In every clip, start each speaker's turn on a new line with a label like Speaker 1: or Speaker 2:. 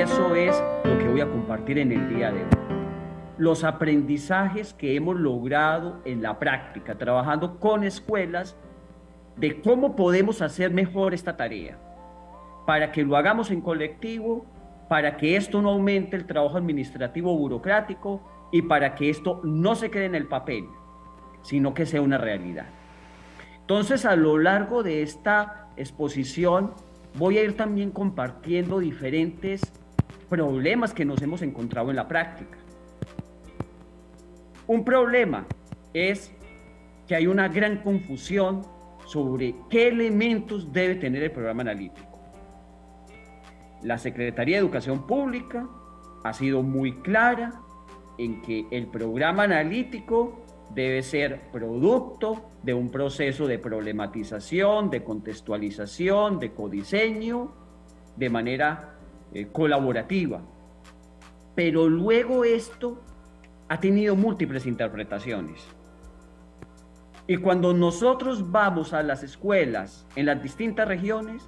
Speaker 1: eso es lo que voy a compartir en el día de hoy. Los aprendizajes que hemos logrado en la práctica, trabajando con escuelas, de cómo podemos hacer mejor esta tarea, para que lo hagamos en colectivo, para que esto no aumente el trabajo administrativo burocrático y para que esto no se quede en el papel, sino que sea una realidad. Entonces, a lo largo de esta exposición, voy a ir también compartiendo diferentes problemas que nos hemos encontrado en la práctica. Un problema es que hay una gran confusión sobre qué elementos debe tener el programa analítico. La Secretaría de Educación Pública ha sido muy clara en que el programa analítico debe ser producto de un proceso de problematización, de contextualización, de codiseño, de manera colaborativa. Pero luego esto ha tenido múltiples interpretaciones. Y cuando nosotros vamos a las escuelas en las distintas regiones,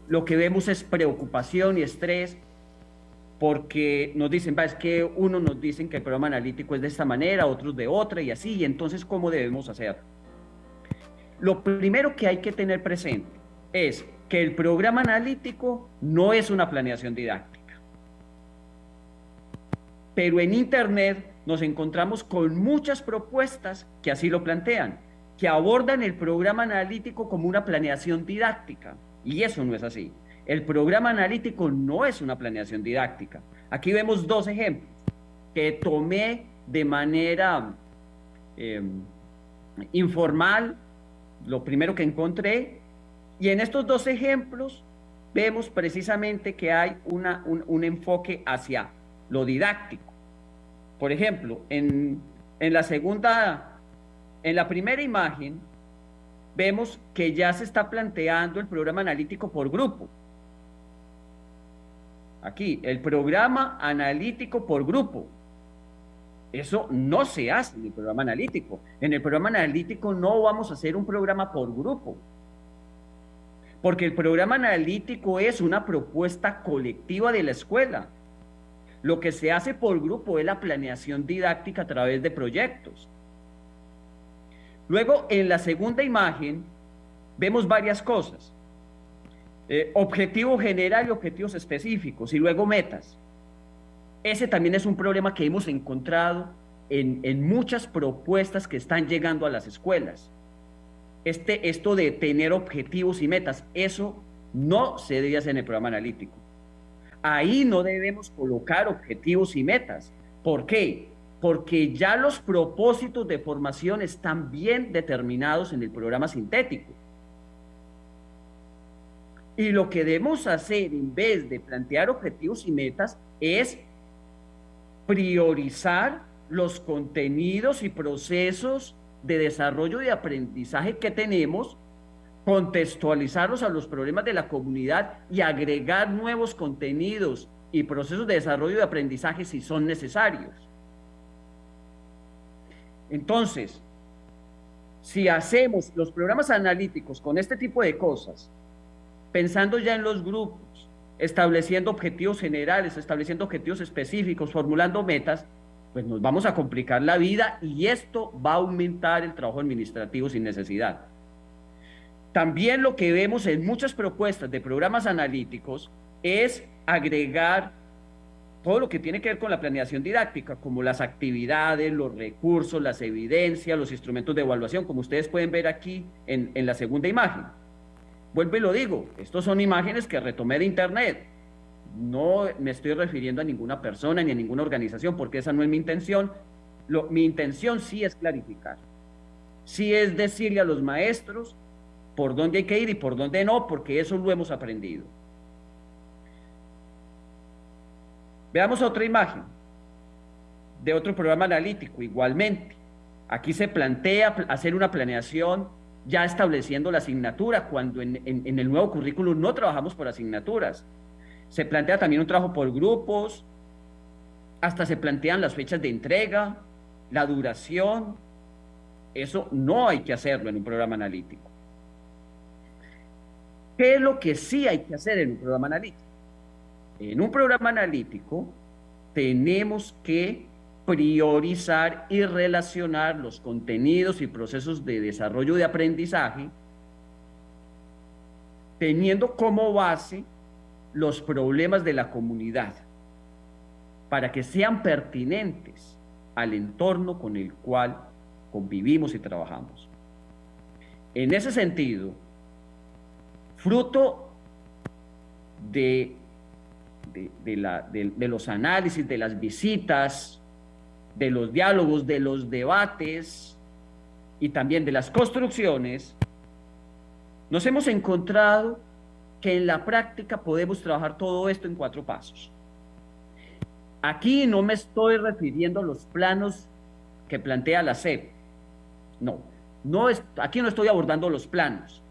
Speaker 1: lo que vemos es preocupación y estrés porque nos dicen, es que unos nos dicen que el programa analítico es de esta manera, otros de otra y así, y entonces, ¿cómo debemos hacer? Lo primero que hay que tener presente es que el programa analítico no es una planeación didáctica. Pero en Internet nos encontramos con muchas propuestas que así lo plantean, que abordan el programa analítico como una planeación didáctica, y eso no es así. El programa analítico no es una planeación didáctica. Aquí vemos dos ejemplos que tomé de manera informal, lo primero que encontré, y en estos dos ejemplos vemos precisamente que hay un enfoque hacia lo didáctico. Por ejemplo, en la primera imagen, vemos que ya se está planteando el programa analítico por grupo. Aquí, el programa analítico por grupo. Eso no se hace en el programa analítico. En el programa analítico no vamos a hacer un programa por grupo. Porque el programa analítico es una propuesta colectiva de la escuela. Lo que se hace por grupo es la planeación didáctica a través de proyectos. Luego, en la segunda imagen, vemos varias cosas. Objetivo general y objetivos específicos, y luego metas. Ese también es un problema que hemos encontrado en muchas propuestas que están llegando a las escuelas. Esto de tener objetivos y metas, eso no se debe hacer en el programa analítico. Ahí no debemos colocar objetivos y metas. ¿Por qué? Porque ya los propósitos de formación están bien determinados en el programa sintético. Y lo que debemos hacer en vez de plantear objetivos y metas es priorizar los contenidos y procesos de desarrollo y aprendizaje que tenemos, contextualizarlos a los problemas de la comunidad y agregar nuevos contenidos y procesos de desarrollo y aprendizaje si son necesarios. Entonces, si hacemos los programas analíticos con este tipo de cosas, pensando ya en los grupos, estableciendo objetivos generales, estableciendo objetivos específicos, formulando metas, pues nos vamos a complicar la vida y esto va a aumentar el trabajo administrativo sin necesidad. También lo que vemos en muchas propuestas de programas analíticos es agregar todo lo que tiene que ver con la planeación didáctica, como las actividades, los recursos, las evidencias, los instrumentos de evaluación, como ustedes pueden ver aquí en la segunda imagen. Vuelvo y lo digo, estos son imágenes que retomé de Internet. No me estoy refiriendo a ninguna persona ni a ninguna organización, porque esa no es mi intención. Mi intención sí es clarificar. Sí es decirle a los maestros por dónde hay que ir y por dónde no, porque eso lo hemos aprendido. Veamos otra imagen de otro programa analítico, igualmente. Aquí se plantea hacer una planeación ya estableciendo la asignatura, cuando en el nuevo currículum no trabajamos por asignaturas. Se plantea también un trabajo por grupos, hasta se plantean las fechas de entrega, la duración. Eso no hay que hacerlo en un programa analítico. ¿Qué es lo que sí hay que hacer en un programa analítico? En un programa analítico tenemos que priorizar y relacionar los contenidos y procesos de desarrollo de aprendizaje, teniendo como base los problemas de la comunidad, para que sean pertinentes al entorno con el cual convivimos y trabajamos. En ese sentido, fruto de los análisis, de las visitas, de los diálogos, de los debates y también de las construcciones, nos hemos encontrado que en la práctica podemos trabajar todo esto en 4 pasos. Aquí no me estoy refiriendo a los planos que plantea la SEP. Aquí no estoy abordando los planos.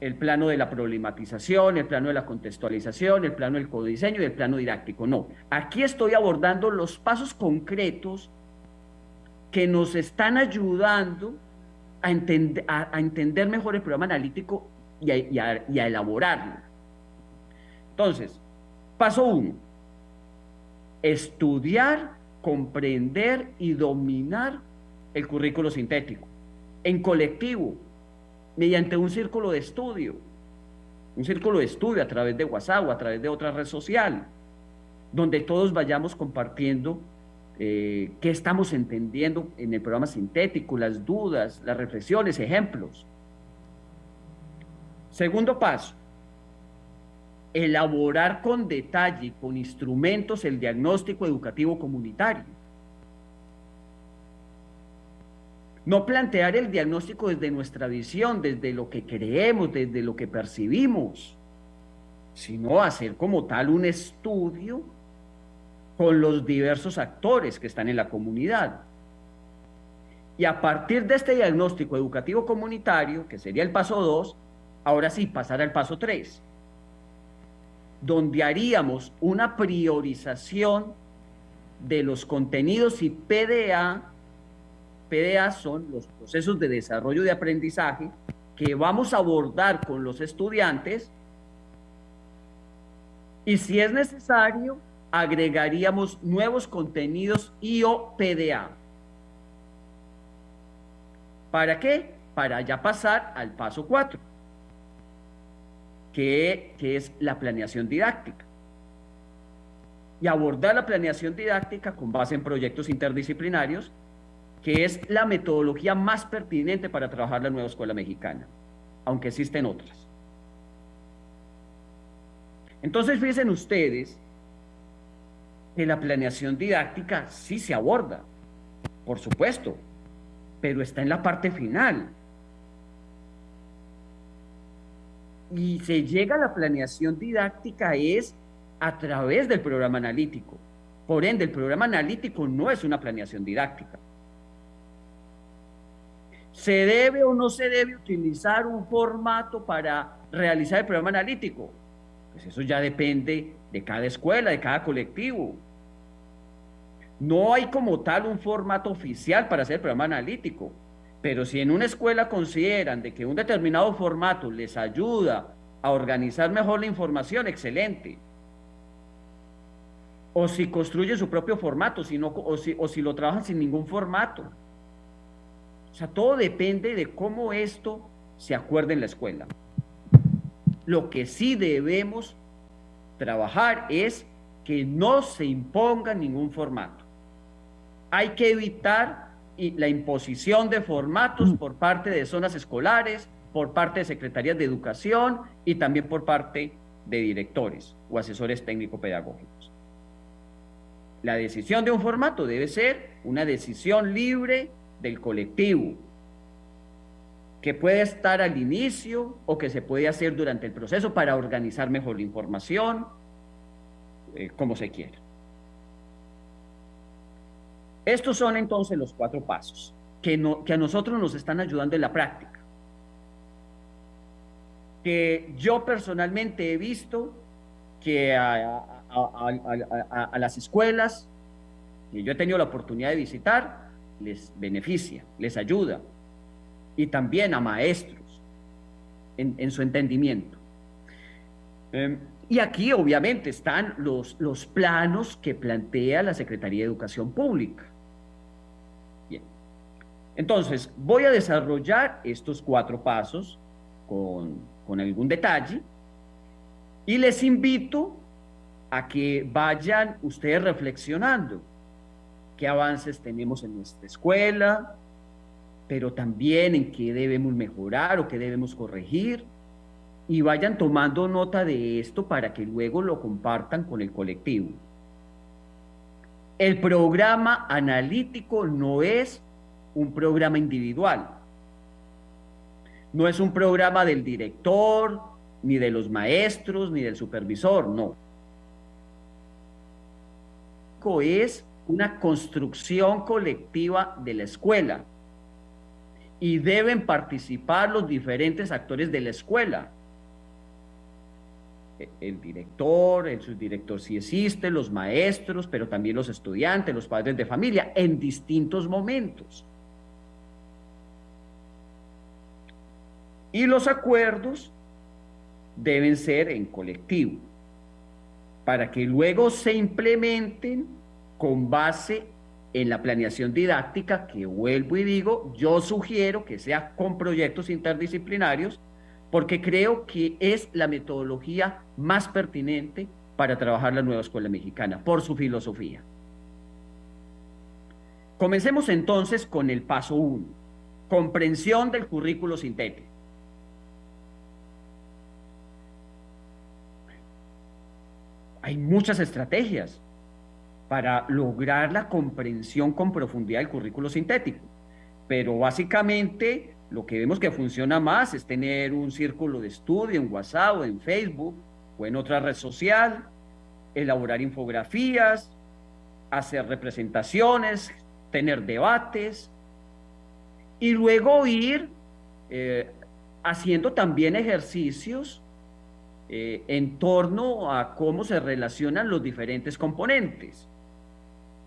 Speaker 1: El plano de la problematización, el plano de la contextualización, el plano del codiseño y el plano didáctico. No, aquí estoy abordando los pasos concretos que nos están ayudando a entender mejor el programa analítico y a elaborarlo. Entonces, paso 1, estudiar, comprender y dominar el currículo sintético en colectivo, mediante un círculo de estudio a través de WhatsApp o a través de otra red social, donde todos vayamos compartiendo qué estamos entendiendo en el programa sintético, las dudas, las reflexiones, ejemplos. Segundo paso, elaborar con detalle y con instrumentos el diagnóstico educativo comunitario. No plantear el diagnóstico desde nuestra visión, desde lo que creemos, desde lo que percibimos, sino hacer como tal un estudio con los diversos actores que están en la comunidad. Y a partir de este diagnóstico educativo comunitario, que sería el paso 2, ahora sí pasar al paso 3, donde haríamos una priorización de los contenidos y PDA. PDA son los procesos de desarrollo de aprendizaje que vamos a abordar con los estudiantes, y si es necesario, agregaríamos nuevos contenidos y/o PDA. ¿Para qué? Para ya pasar al paso 4, que es la planeación didáctica. Y abordar la planeación didáctica con base en proyectos interdisciplinarios, que es la metodología más pertinente para trabajar la nueva escuela mexicana, aunque existen otras. Entonces, fíjense ustedes que la planeación didáctica sí se aborda, por supuesto, pero está en la parte final. Y se llega a la planeación didáctica es a través del programa analítico. Por ende, el programa analítico no es una planeación didáctica. ¿Se debe o no se debe utilizar un formato para realizar el programa analítico? Pues eso ya depende de cada escuela, de cada colectivo. No hay como tal un formato oficial para hacer el programa analítico, pero si en una escuela consideran de que un determinado formato les ayuda a organizar mejor la información, excelente. O si construyen su propio formato, o si lo trabajan sin ningún formato. O sea, todo depende de cómo esto se acuerde en la escuela. Lo que sí debemos trabajar es que no se imponga ningún formato. Hay que evitar la imposición de formatos por parte de zonas escolares, por parte de secretarías de educación y también por parte de directores o asesores técnico-pedagógicos. La decisión de un formato debe ser una decisión libre del colectivo, que puede estar al inicio o que se puede hacer durante el proceso para organizar mejor la información, como se quiera. Estos son entonces los 4 pasos que a nosotros nos están ayudando en la práctica, que yo personalmente he visto que a las escuelas que yo he tenido la oportunidad de visitar, les beneficia, les ayuda, y también a maestros en su entendimiento. Y aquí obviamente están los planos que plantea la Secretaría de Educación Pública. Bien. Entonces, voy a desarrollar estos 4 pasos con algún detalle y les invito a que vayan ustedes reflexionando qué avances tenemos en nuestra escuela, pero también en qué debemos mejorar o qué debemos corregir, y vayan tomando nota de esto para que luego lo compartan con el colectivo. El programa analítico no es un programa individual, no es un programa del director, ni de los maestros, ni del supervisor, no. Es una construcción colectiva de la escuela y deben participar los diferentes actores de la escuela. El director, el subdirector si existe, los maestros, pero también los estudiantes, los padres de familia, en distintos momentos. Y los acuerdos deben ser en colectivo, para que luego se implementen con base en la planeación didáctica, que vuelvo y digo, yo sugiero que sea con proyectos interdisciplinarios, porque creo que es la metodología más pertinente para trabajar la nueva escuela mexicana, por su filosofía. Comencemos entonces con el paso 1, comprensión del currículo sintético. Hay muchas estrategias para lograr la comprensión con profundidad del currículo sintético, pero básicamente lo que vemos que funciona más es tener un círculo de estudio en WhatsApp o en Facebook o en otra red social, elaborar infografías, hacer representaciones, tener debates y luego ir haciendo también ejercicios en torno a cómo se relacionan los diferentes componentes,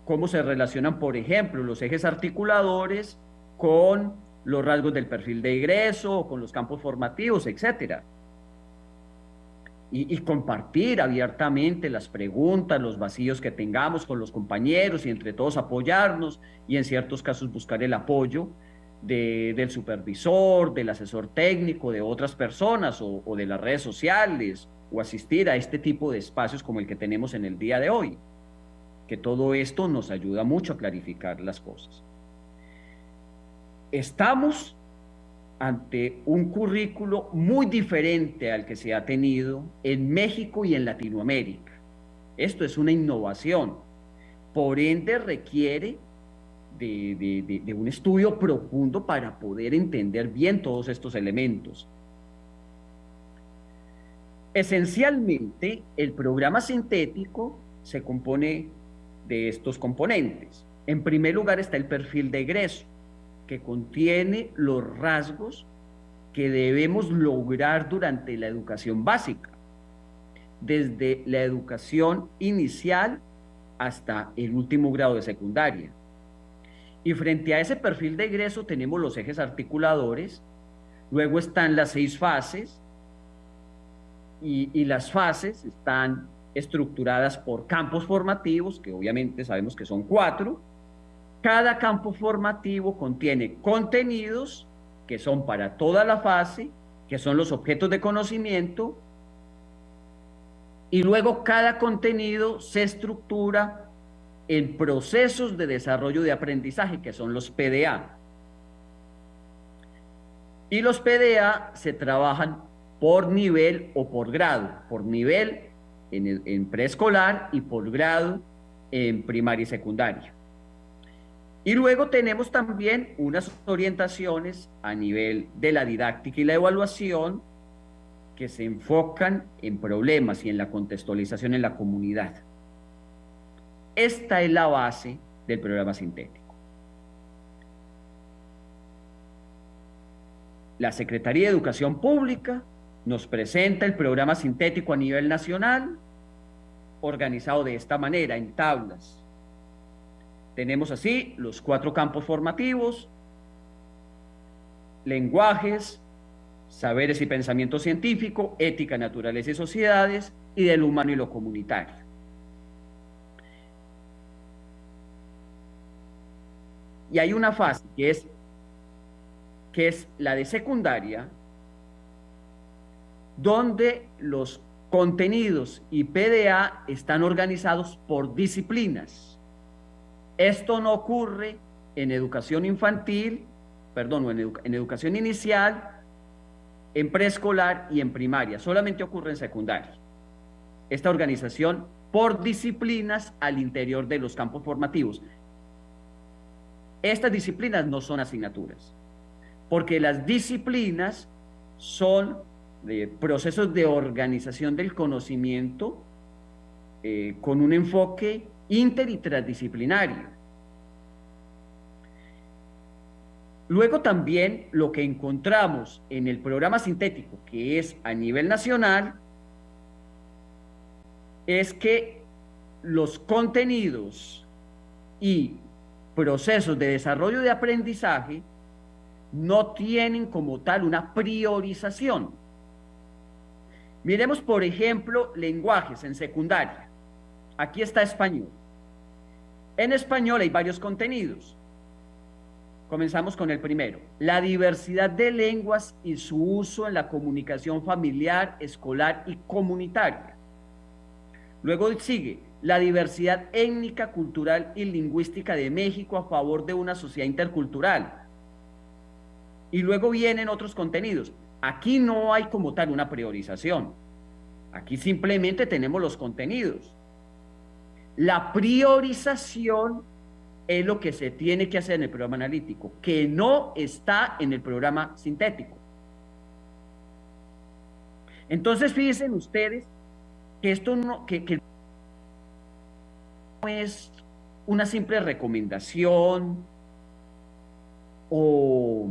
Speaker 1: cómo se relacionan, por ejemplo, los ejes articuladores con los rasgos del perfil de egreso, con los campos formativos, etcétera. Y compartir abiertamente las preguntas, los vacíos que tengamos con los compañeros y entre todos apoyarnos y en ciertos casos buscar el apoyo del supervisor, del asesor técnico, de otras personas o de las redes sociales, o asistir a este tipo de espacios como el que tenemos en el día de hoy, que todo esto nos ayuda mucho a clarificar las cosas. Estamos ante un currículo muy diferente al que se ha tenido en México y en Latinoamérica. Esto es una innovación, por ende requiere de un estudio profundo para poder entender bien todos estos elementos. Esencialmente, el programa sintético se compone de estos componentes. En primer lugar está el perfil de egreso, que contiene los rasgos que debemos lograr durante la educación básica, desde la educación inicial hasta el último grado de secundaria. Y frente a ese perfil de egreso tenemos los ejes articuladores, luego están las 6 fases, y las fases están estructuradas por campos formativos, que obviamente sabemos que son 4. Cada campo formativo contiene contenidos que son para toda la fase, que son los objetos de conocimiento, y luego cada contenido se estructura en procesos de desarrollo de aprendizaje, que son los PDA. Y los PDA se trabajan por nivel o por grado, por nivel en preescolar y por grado en primaria y secundaria. Y luego tenemos también unas orientaciones a nivel de la didáctica y la evaluación que se enfocan en problemas y en la contextualización en la comunidad. Esta es la base del programa sintético. La Secretaría de Educación Pública nos presenta el programa sintético a nivel nacional, organizado de esta manera, en tablas. Tenemos así los 4 campos formativos: lenguajes, saberes y pensamiento científico, ética, naturaleza y sociedades, y de lo humano y lo comunitario. Y hay una fase que es la de secundaria, donde los contenidos y PDA están organizados por disciplinas. Esto no ocurre en educación infantil, perdón, o en educación inicial, en preescolar y en primaria, solamente ocurre en secundaria. Esta organización por disciplinas al interior de los campos formativos. Estas disciplinas no son asignaturas, porque las disciplinas son procesos de organización del conocimiento con un enfoque inter y transdisciplinario. Luego también lo que encontramos en el programa sintético, que es a nivel nacional, es que los contenidos y procesos de desarrollo de aprendizaje no tienen como tal una priorización. Miremos, por ejemplo, lenguajes en secundaria. Aquí está español. En español hay varios contenidos. Comenzamos con el primero. La diversidad de lenguas y su uso en la comunicación familiar, escolar y comunitaria. Luego sigue la diversidad étnica, cultural y lingüística de México a favor de una sociedad intercultural. Y luego vienen otros contenidos. Aquí no hay como tal una priorización. Aquí simplemente tenemos los contenidos. La priorización es lo que se tiene que hacer en el programa analítico, que no está en el programa sintético. Entonces, fíjense ustedes que esto no es una simple recomendación o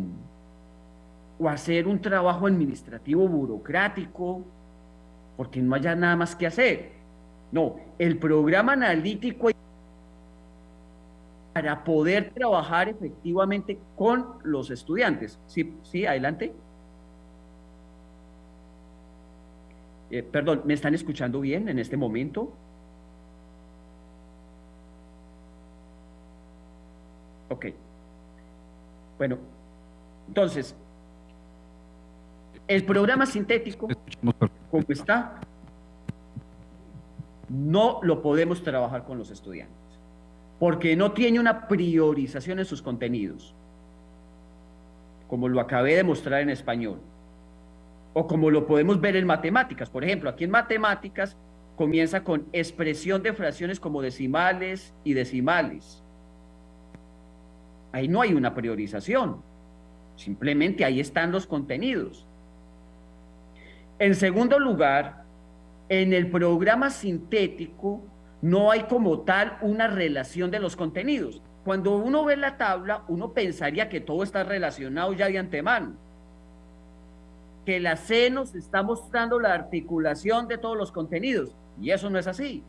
Speaker 1: hacer un trabajo administrativo burocrático porque no haya nada más que hacer. No, el programa analítico para poder trabajar efectivamente con los estudiantes. Sí, adelante. Perdón, ¿me están escuchando bien en este momento? Ok. Bueno, entonces, el programa sintético, como está, no lo podemos trabajar con los estudiantes, porque no tiene una priorización en sus contenidos, como lo acabé de mostrar en español, o como lo podemos ver en matemáticas. Por ejemplo, aquí en matemáticas comienza con expresión de fracciones como decimales y decimales. Ahí no hay una priorización, simplemente ahí están los contenidos. En segundo lugar, en el programa sintético no hay como tal una relación de los contenidos. Cuando uno ve la tabla, uno pensaría que todo está relacionado ya de antemano, que la C nos está mostrando la articulación de todos los contenidos, y eso no es así.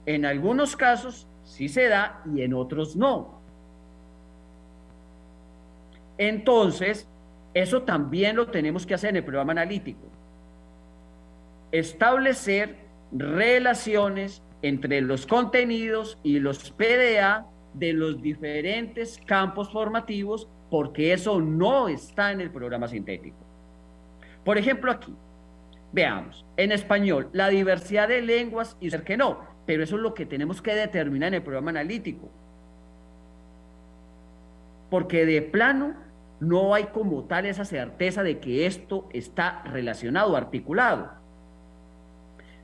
Speaker 1: En algunos casos sí se da y en otros no. Entonces, eso también lo tenemos que hacer en el programa analítico. Establecer relaciones entre los contenidos y los PDA de los diferentes campos formativos, porque eso no está en el programa sintético. Por ejemplo, aquí, veamos, en español, la diversidad de lenguas y ser que no, pero eso es lo que tenemos que determinar en el programa analítico. Porque de plano no hay como tal esa certeza de que esto está relacionado, articulado.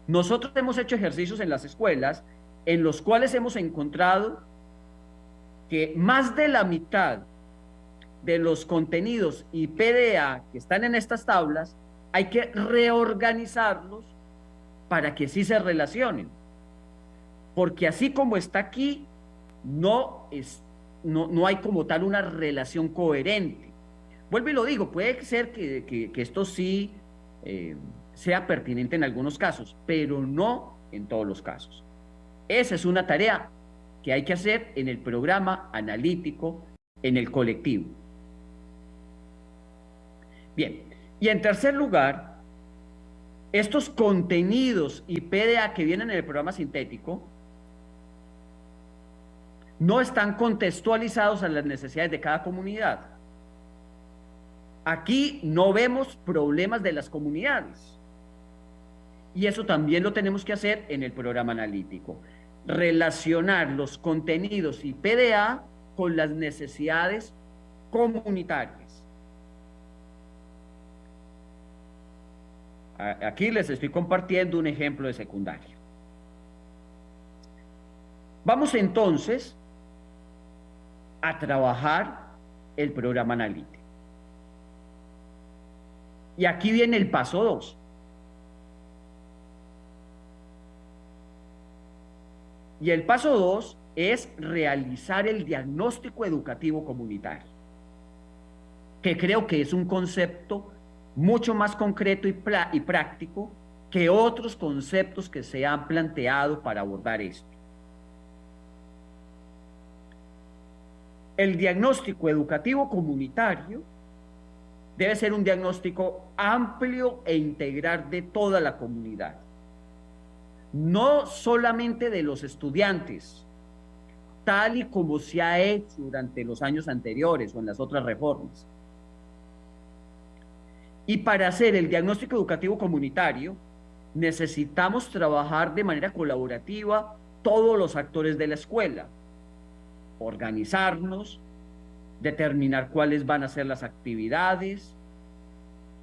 Speaker 1: Nosotros hemos hecho ejercicios en las escuelas en los cuales hemos encontrado que más de la mitad de los contenidos y PDA que están en estas tablas hay que reorganizarlos para que sí se relacionen. Porque así como está aquí, no hay como tal una relación coherente. Vuelvo y lo digo, puede ser que esto sí sea pertinente en algunos casos, pero no en todos los casos. Esa es una tarea que hay que hacer en el programa analítico, en el colectivo. Bien, y en tercer lugar, Estos contenidos y PDA que vienen en el programa sintético no están contextualizados a las necesidades de cada comunidad. Aquí no vemos problemas de las comunidades. Y eso también lo tenemos que hacer en el programa analítico. Relacionar los contenidos y PDA con las necesidades comunitarias. Aquí les estoy compartiendo un ejemplo de secundaria. Vamos entonces a trabajar el programa analítico. Y aquí viene el paso 2. Y el paso 2 es realizar el diagnóstico educativo comunitario, que creo que es un concepto mucho más concreto y práctico que otros conceptos que se han planteado para abordar esto. El diagnóstico educativo comunitario debe ser un diagnóstico amplio e integral de toda la comunidad, no solamente de los estudiantes, tal y como se ha hecho durante los años anteriores o en las otras reformas. Y para hacer el diagnóstico educativo comunitario, necesitamos trabajar de manera colaborativa todos los actores de la escuela, organizarnos, determinar cuáles van a ser las actividades,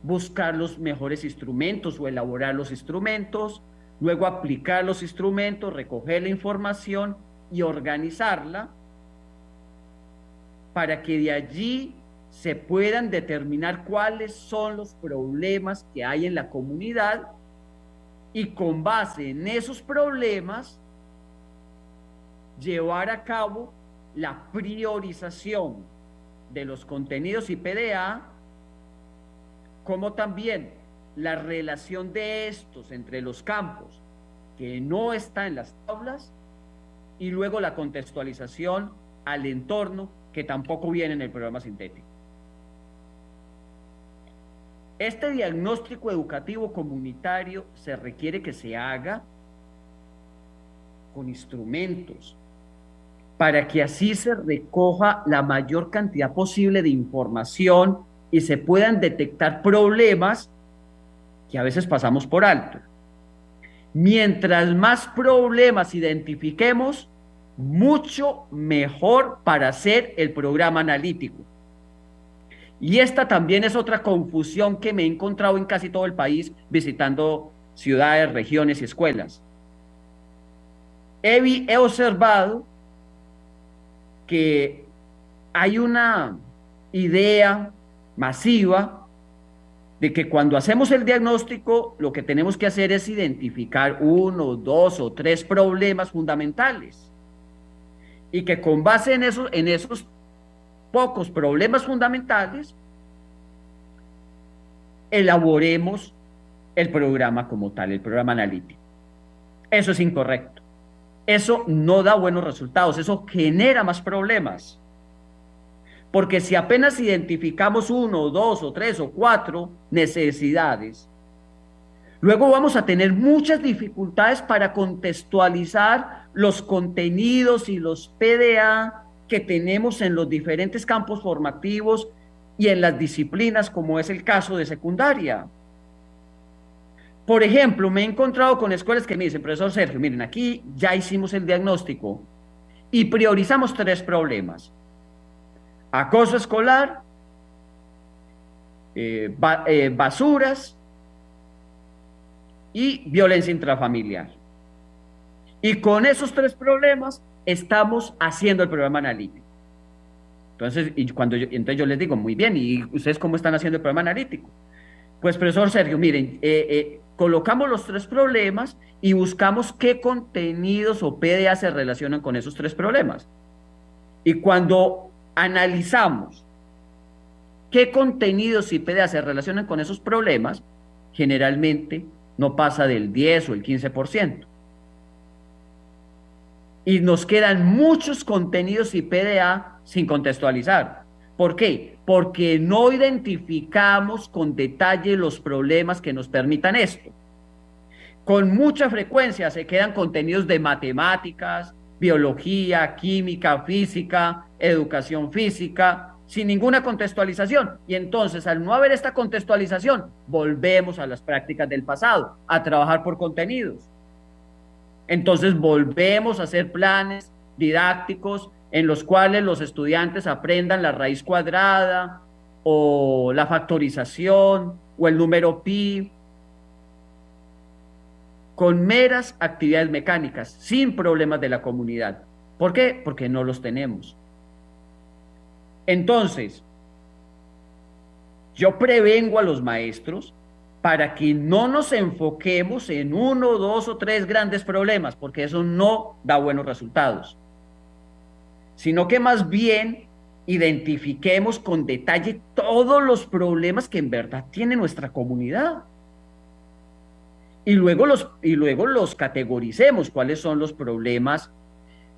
Speaker 1: buscar los mejores instrumentos o elaborar los instrumentos, luego aplicar los instrumentos, recoger la información y organizarla para que de allí se puedan determinar cuáles son los problemas que hay en la comunidad y con base en esos problemas llevar a cabo la priorización de los contenidos y PDA, como también la relación de estos entre los campos que no está en las tablas y luego la contextualización al entorno que tampoco viene en el programa sintético. Este diagnóstico educativo comunitario se requiere que se haga con instrumentos para que así se recoja la mayor cantidad posible de información y se puedan detectar problemas que a veces pasamos por alto. Mientras más problemas identifiquemos, mucho mejor para hacer el programa analítico. Y esta también es otra confusión que me he encontrado en casi todo el país visitando ciudades, regiones y escuelas. He observado que hay una idea masiva de que cuando hacemos el diagnóstico lo que tenemos que hacer es identificar 1, 2 o 3 problemas fundamentales y que con base en esos pocos problemas fundamentales elaboremos el programa como tal, el programa analítico. Eso es incorrecto. Eso no da buenos resultados, eso genera más problemas. Porque si apenas identificamos 1, 2 o 3 o 4 necesidades, luego vamos a tener muchas dificultades para contextualizar los contenidos y los PDA que tenemos en los diferentes campos formativos y en las disciplinas, como es el caso de secundaria. Por ejemplo, me he encontrado con escuelas que me dicen, profesor Sergio, miren, aquí ya hicimos el diagnóstico y priorizamos 3 problemas. Acoso escolar, basuras y violencia intrafamiliar. Y con esos 3 problemas estamos haciendo el programa analítico. Entonces, entonces yo les digo, muy bien, ¿y ustedes cómo están haciendo el programa analítico? Pues, profesor Sergio, miren, colocamos los 3 problemas y buscamos qué contenidos o PDA se relacionan con esos 3 problemas. Y cuando analizamos qué contenidos y PDA se relacionan con esos problemas, generalmente no pasa del 10 o el 15%. Y nos quedan muchos contenidos y PDA sin contextualizar. ¿Por qué? Porque no identificamos con detalle los problemas que nos permitan esto. con mucha frecuencia se quedan contenidos de matemáticas, biología, química, física, educación física, sin ninguna contextualización. Y entonces, al no haber esta contextualización, volvemos a las prácticas del pasado, a trabajar por contenidos. Entonces, volvemos a hacer planes didácticos en los cuales los estudiantes aprendan la raíz cuadrada o la factorización o el número pi, con meras actividades mecánicas, sin problemas de la comunidad. ¿Por qué? Porque no los tenemos. Entonces, yo prevengo a los maestros para que no nos enfoquemos en uno, dos o tres grandes problemas, porque eso no da buenos resultados, sino que más bien identifiquemos con detalle todos los problemas que en verdad tiene nuestra comunidad. Y luego los categoricemos, cuáles son los problemas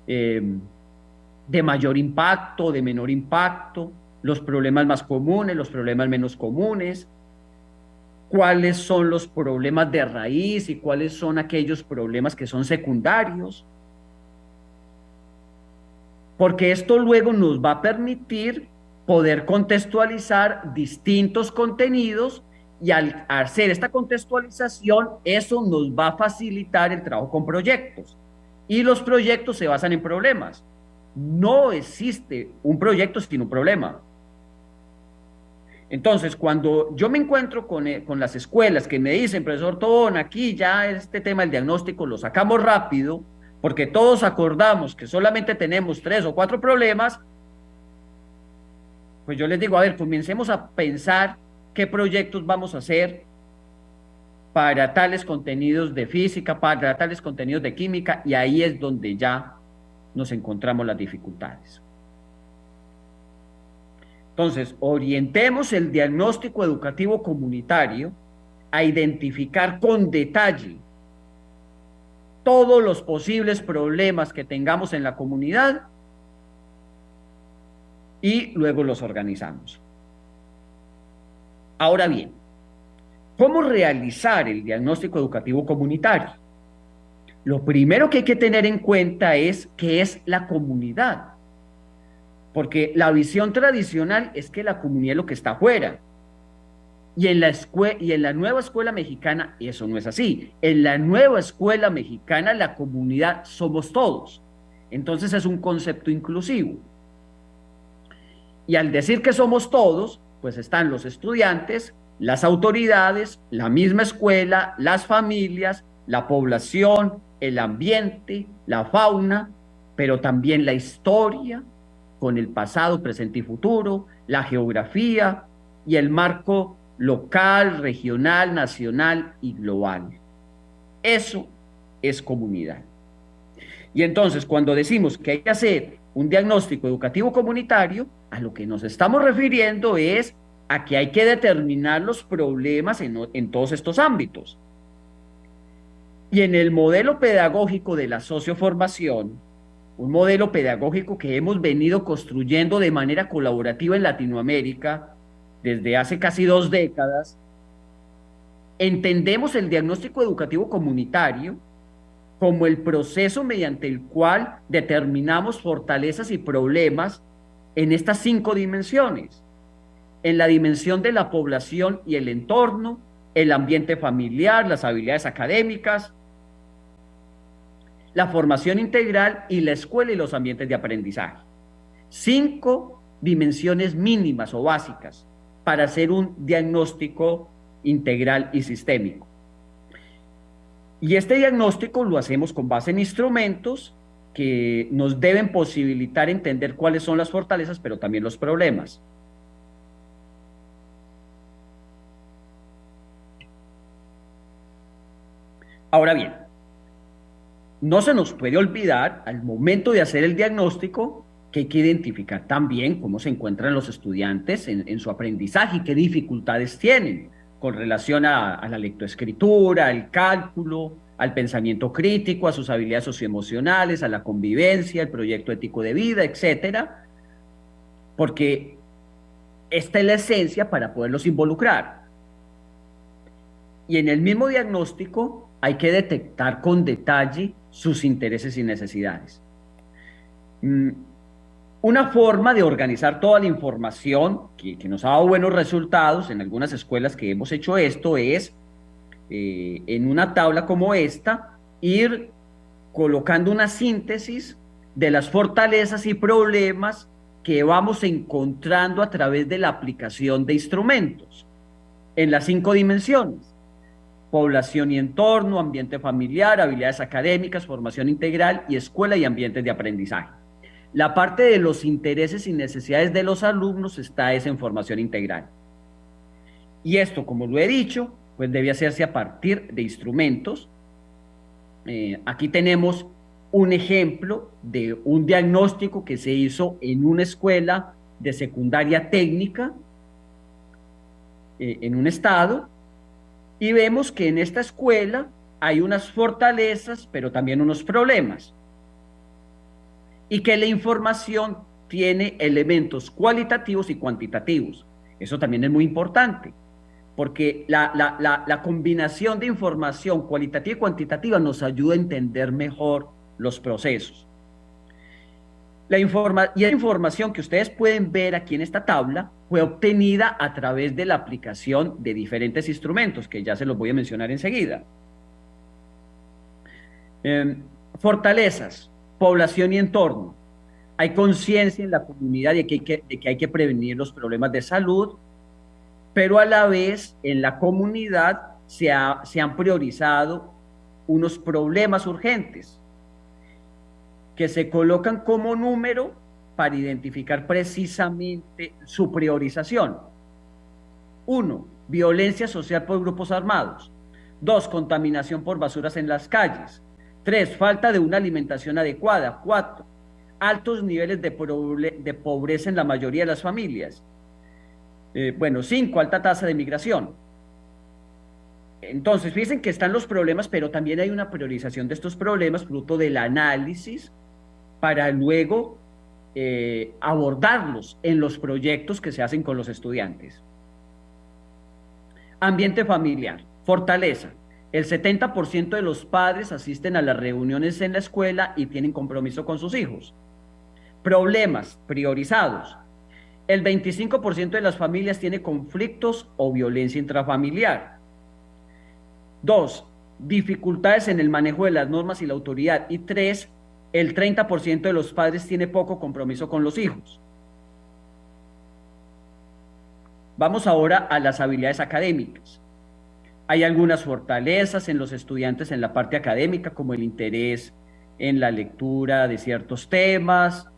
Speaker 1: de mayor impacto, de menor impacto, los problemas más comunes, los problemas menos comunes, cuáles son los problemas de raíz y cuáles son aquellos problemas que son secundarios. Porque esto luego nos va a permitir poder contextualizar distintos contenidos y al hacer esta contextualización, eso nos va a facilitar el trabajo con proyectos. Y los proyectos se basan en problemas. No existe un proyecto sin un problema. Entonces, cuando yo me encuentro con las escuelas que me dicen, profesor Tobón, aquí ya este tema del diagnóstico lo sacamos rápido, porque todos acordamos que solamente tenemos 3 o 4 problemas, pues yo les digo, a ver, comencemos a pensar qué proyectos vamos a hacer para tales contenidos de física, para tales contenidos de química, y ahí es donde ya nos encontramos las dificultades. Entonces, orientemos el diagnóstico educativo comunitario a identificar con detalle todos los posibles problemas que tengamos en la comunidad y luego los organizamos. Ahora bien, ¿cómo realizar el diagnóstico educativo comunitario? Lo primero que hay que tener en cuenta es qué es la comunidad, porque la visión tradicional es que la comunidad es lo que está afuera. Y en la nueva escuela mexicana eso no es así. En la nueva escuela mexicana la comunidad somos todos. Entonces es un concepto inclusivo. Y al decir que somos todos, pues están los estudiantes, las autoridades, la misma escuela, las familias, la población, el ambiente, la fauna, pero también la historia, con el pasado, presente y futuro, la geografía y el marco local, regional, nacional y global. Eso es comunidad. Y entonces, cuando decimos que hay que hacer un diagnóstico educativo comunitario, a lo que nos estamos refiriendo es a que hay que determinar los problemas en todos estos ámbitos. Y en el modelo pedagógico de la socioformación, un modelo pedagógico que hemos venido construyendo de manera colaborativa en Latinoamérica desde hace casi 2 décadas, entendemos el diagnóstico educativo comunitario como el proceso mediante el cual determinamos fortalezas y problemas en estas 5 dimensiones: en la dimensión de la población y el entorno, el ambiente familiar, las habilidades académicas, la formación integral y la escuela y los ambientes de aprendizaje. 5 dimensiones mínimas o básicas para hacer un diagnóstico integral y sistémico. Y este diagnóstico lo hacemos con base en instrumentos que nos deben posibilitar entender cuáles son las fortalezas, pero también los problemas. Ahora bien, no se nos puede olvidar al momento de hacer el diagnóstico que hay que identificar también cómo se encuentran los estudiantes en su aprendizaje y qué dificultades tienen con relación a la lectoescritura, al cálculo, al pensamiento crítico, a sus habilidades socioemocionales, a la convivencia, al proyecto ético de vida, etcétera, porque esta es la esencia para poderlos involucrar. Y en el mismo diagnóstico hay que detectar con detalle sus intereses y necesidades. Una forma de organizar toda la información que nos ha dado buenos resultados en algunas escuelas que hemos hecho esto es, en una tabla como esta, ir colocando una síntesis de las fortalezas y problemas que vamos encontrando a través de la aplicación de instrumentos en las 5 dimensiones: población y entorno, ambiente familiar, habilidades académicas, formación integral y escuela y ambientes de aprendizaje. La parte de los intereses y necesidades de los alumnos está en formación integral. Y esto, como lo he dicho, pues debe hacerse a partir de instrumentos. Aquí tenemos un ejemplo de un diagnóstico que se hizo en una escuela de secundaria técnica en un estado, y vemos que en esta escuela hay unas fortalezas, pero también unos problemas, y que la información tiene elementos cualitativos y cuantitativos. Eso también es muy importante, porque la combinación de información cualitativa y cuantitativa nos ayuda a entender mejor los procesos. La información que ustedes pueden ver aquí en esta tabla fue obtenida a través de la aplicación de diferentes instrumentos, que ya se los voy a mencionar enseguida. Fortalezas, población y entorno. Hay conciencia en la comunidad de que hay que prevenir los problemas de salud, pero a la vez en la comunidad se han priorizado unos problemas urgentes que se colocan como número para identificar precisamente su priorización. 1, violencia social por grupos armados. 2, contaminación por basuras en las calles. 3, falta de una alimentación adecuada. 4, altos niveles de pobreza en la mayoría de las familias. 5, alta tasa de migración. Entonces, fíjense que están los problemas, pero también hay una priorización de estos problemas fruto del análisis para luego abordarlos en los proyectos que se hacen con los estudiantes. Ambiente familiar, fortaleza. El 70% de los padres asisten a las reuniones en la escuela y tienen compromiso con sus hijos. Problemas priorizados. El 25% de las familias tiene conflictos o violencia intrafamiliar. 2, dificultades en el manejo de las normas y la autoridad. Y 3, el 30% de los padres tiene poco compromiso con los hijos. Vamos ahora a las habilidades académicas. Hay algunas fortalezas en los estudiantes en la parte académica, como el interés en la lectura de ciertos temas.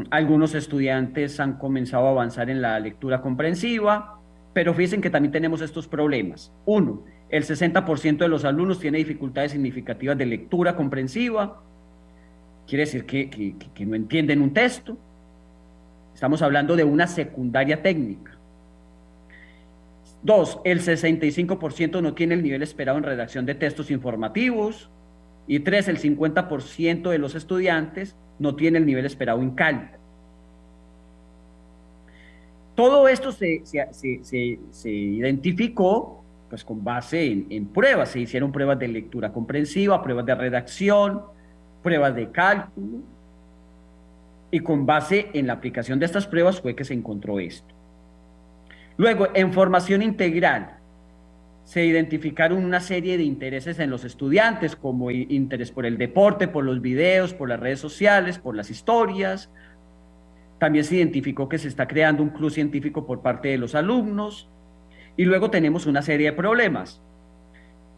Speaker 1: Algunos estudiantes han comenzado a avanzar en la lectura comprensiva, pero fíjense que también tenemos estos problemas. 1, el 60% de los alumnos tiene dificultades significativas de lectura comprensiva. Quiere decir que no entienden un texto. Estamos hablando de una secundaria técnica. 2, el 65% no tiene el nivel esperado en redacción de textos informativos. Y 3, el 50% de los estudiantes no tiene el nivel esperado en cálculo. Todo esto se identificó pues con base en pruebas. Se hicieron pruebas de lectura comprensiva, pruebas de redacción, pruebas de cálculo, y con base en la aplicación de estas pruebas fue que se encontró esto. Luego, en formación integral, se identificaron una serie de intereses en los estudiantes, como interés por el deporte, por los videos, por las redes sociales, por las historias. También se identificó que se está creando un club científico por parte de los alumnos. Y luego tenemos una serie de problemas.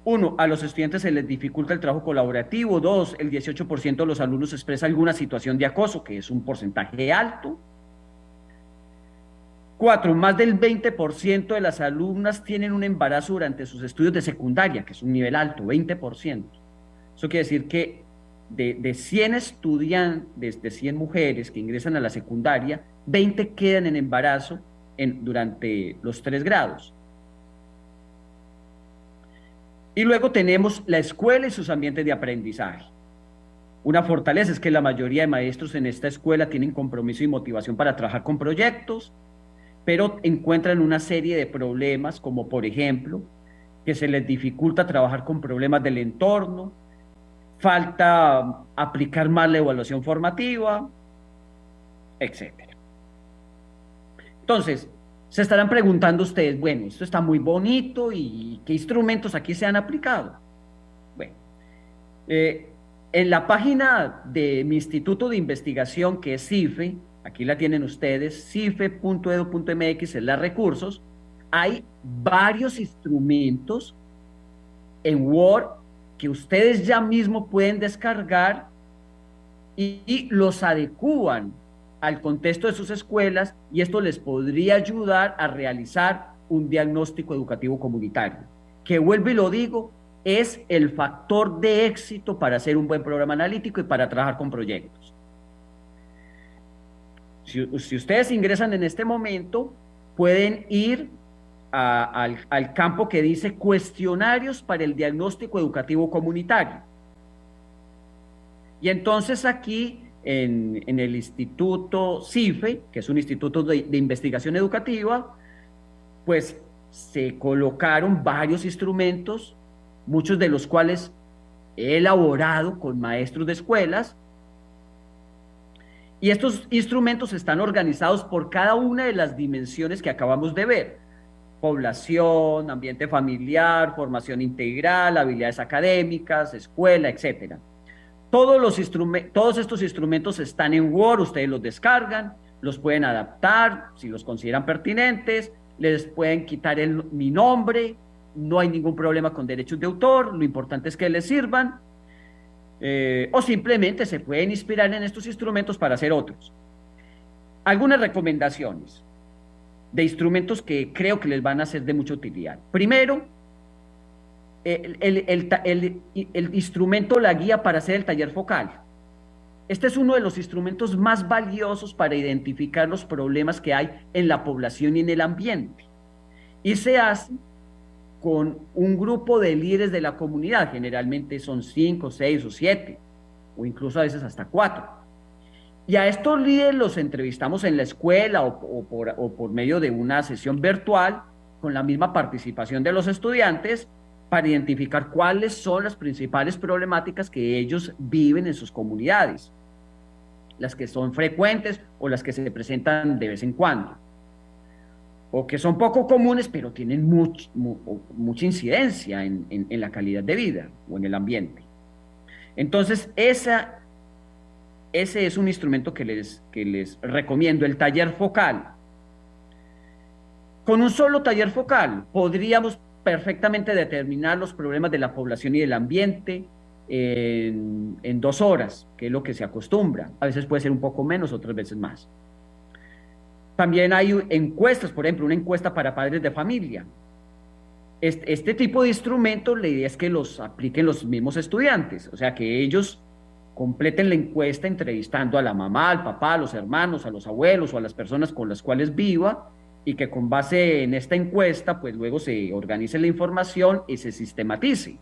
Speaker 1: 1, a los estudiantes se les dificulta el trabajo colaborativo. 2, el 18% de los alumnos expresa alguna situación de acoso, que es un porcentaje alto. 4, más del 20% de las alumnas tienen un embarazo durante sus estudios de secundaria, que es un nivel alto, 20%. Eso quiere decir que de 100 estudiantes, de 100 mujeres que ingresan a la secundaria, 20 quedan en embarazo durante los 3 grados. Y luego tenemos la escuela y sus ambientes de aprendizaje. Una fortaleza es que la mayoría de maestros en esta escuela tienen compromiso y motivación para trabajar con proyectos, pero encuentran una serie de problemas, como por ejemplo, que se les dificulta trabajar con problemas del entorno, falta aplicar más la evaluación formativa, etcétera. Entonces, se estarán preguntando ustedes, bueno, esto está muy bonito y ¿qué instrumentos aquí se han aplicado? Bueno, en la página de mi instituto de investigación, que es CIFE, aquí la tienen ustedes, cife.edu.mx/recursos, hay varios instrumentos en Word que ustedes ya mismo pueden descargar y los adecúan al contexto de sus escuelas, y esto les podría ayudar a realizar un diagnóstico educativo comunitario, que vuelvo y lo digo, es el factor de éxito para hacer un buen programa analítico y para trabajar con proyectos. Si ustedes ingresan en este momento, pueden ir al campo que dice cuestionarios para el diagnóstico educativo comunitario. Y entonces aquí en el Instituto CIFE, que es un instituto de investigación educativa, pues se colocaron varios instrumentos, muchos de los cuales he elaborado con maestros de escuelas, y estos instrumentos están organizados por cada una de las dimensiones que acabamos de ver: población, ambiente familiar, formación integral, habilidades académicas, escuela, etcétera. Todos estos instrumentos están en Word, ustedes los descargan, los pueden adaptar si los consideran pertinentes, les pueden quitar mi nombre, no hay ningún problema con derechos de autor, lo importante es que les sirvan, o simplemente se pueden inspirar en estos instrumentos para hacer otros. Algunas recomendaciones de instrumentos que creo que les van a ser de mucha utilidad. Primero, el instrumento, la guía para hacer el taller focal. Este es uno de los instrumentos más valiosos para identificar los problemas que hay en la población y en el ambiente. Y se hace con un grupo de líderes de la comunidad, generalmente son 5, 6 o 7, o incluso a veces hasta 4. Y a estos líderes los entrevistamos en la escuela o por medio de una sesión virtual, con la misma participación de los estudiantes, para identificar cuáles son las principales problemáticas que ellos viven en sus comunidades, las que son frecuentes o las que se presentan de vez en cuando, o que son poco comunes, pero tienen mucha incidencia en la calidad de vida o en el ambiente. Entonces, ese es un instrumento que les recomiendo, el taller focal. Con un solo taller focal podríamos perfectamente determinar los problemas de la población y del ambiente en 2 horas, que es lo que se acostumbra. A veces puede ser un poco menos, otras veces más. También hay encuestas, por ejemplo, una encuesta para padres de familia. Este tipo de instrumentos, la idea es que los apliquen los mismos estudiantes, o sea, que ellos completen la encuesta entrevistando a la mamá, al papá, a los hermanos, a los abuelos o a las personas con las cuales viva, y que con base en esta encuesta, pues luego se organice la información y se sistematice.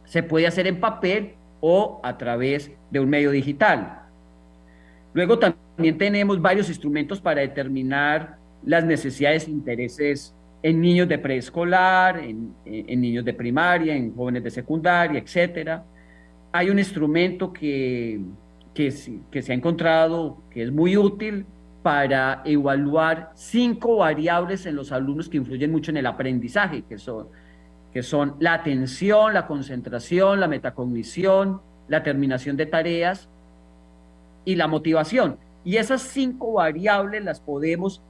Speaker 1: Se puede hacer en papel o a través de un medio digital. Luego también tenemos varios instrumentos para determinar las necesidades e intereses en niños de preescolar, en niños de primaria, en jóvenes de secundaria, etcétera. Hay un instrumento que se ha encontrado que es muy útil para evaluar 5 variables en los alumnos que influyen mucho en el aprendizaje, que son la atención, la concentración, la metacognición, la terminación de tareas y la motivación. Y esas 5 variables las podemos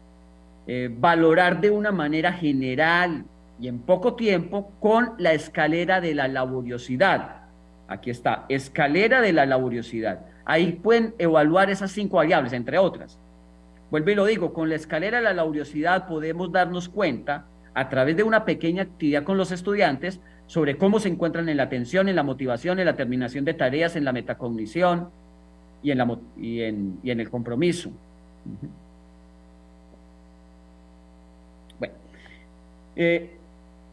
Speaker 1: valorar de una manera general y en poco tiempo con la escalera de la laboriosidad. Aquí está, escalera de la laboriosidad. Ahí pueden evaluar esas 5 variables, entre otras. Vuelvo y lo digo, con la escalera de la laboriosidad podemos darnos cuenta, a través de una pequeña actividad con los estudiantes, sobre cómo se encuentran en la atención, en la motivación, en la terminación de tareas, en la metacognición y en el compromiso. Bueno,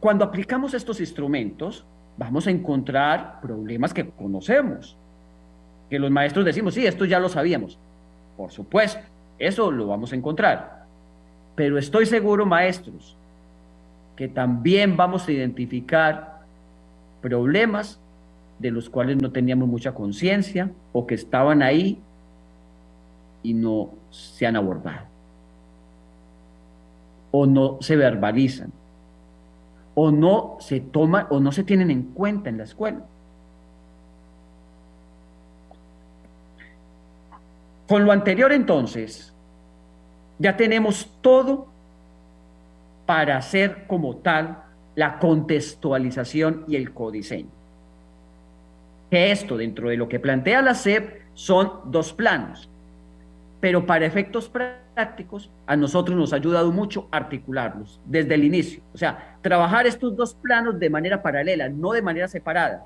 Speaker 1: cuando aplicamos estos instrumentos, vamos a encontrar problemas que conocemos, que los maestros decimos, sí, esto ya lo sabíamos. Por supuesto, eso lo vamos a encontrar. Pero estoy seguro, maestros, que también vamos a identificar problemas de los cuales no teníamos mucha conciencia o que estaban ahí y no se han abordado, o no se verbalizan, o no se toman, o no se tienen en cuenta en la escuela. Con lo anterior, entonces, ya tenemos todo para hacer como tal la contextualización y el codiseño. Que esto, dentro de lo que plantea la SEP, son dos planos, pero para efectos prácticos, a nosotros nos ha ayudado mucho articularlos desde el inicio. O sea, trabajar estos dos planos de manera paralela, no de manera separada.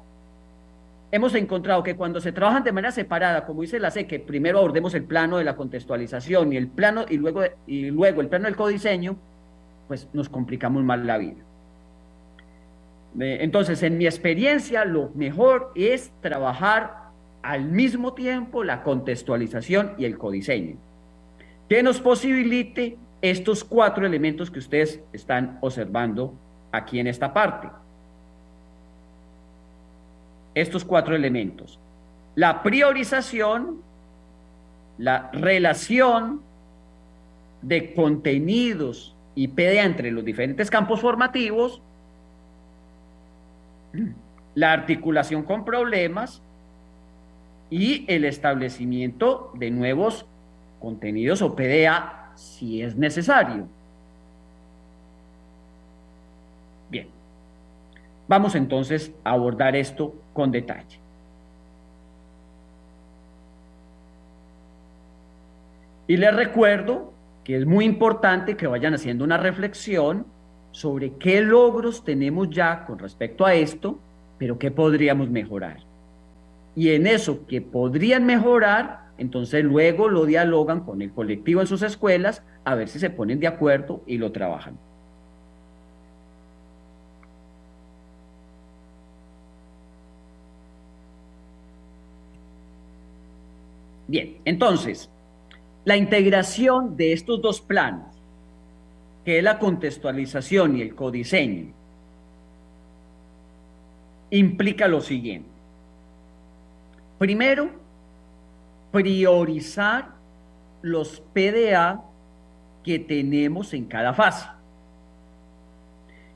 Speaker 1: Hemos encontrado que cuando se trabajan de manera separada, como dice la SEP, que primero abordemos el plano de la contextualización y el plano y luego el plano del codiseño, pues nos complicamos más la vida. Entonces, en mi experiencia, lo mejor es trabajar al mismo tiempo la contextualización y el codiseño, que nos posibilite estos 4 elementos que ustedes están observando aquí en esta parte. Estos 4 elementos: la priorización, la relación de contenidos y PDA entre los diferentes campos formativos, la articulación con problemas y el establecimiento de nuevos contenidos o PDA si es necesario. Bien, vamos entonces a abordar esto con detalle. Y les recuerdo que es muy importante que vayan haciendo una reflexión sobre qué logros tenemos ya con respecto a esto, pero qué podríamos mejorar. Y en eso que podrían mejorar, entonces luego lo dialogan con el colectivo en sus escuelas a ver si se ponen de acuerdo y lo trabajan. Bien, entonces, la integración de estos dos planos, que es la contextualización y el codiseño, implica lo siguiente. Primero, priorizar los PDA que tenemos en cada fase.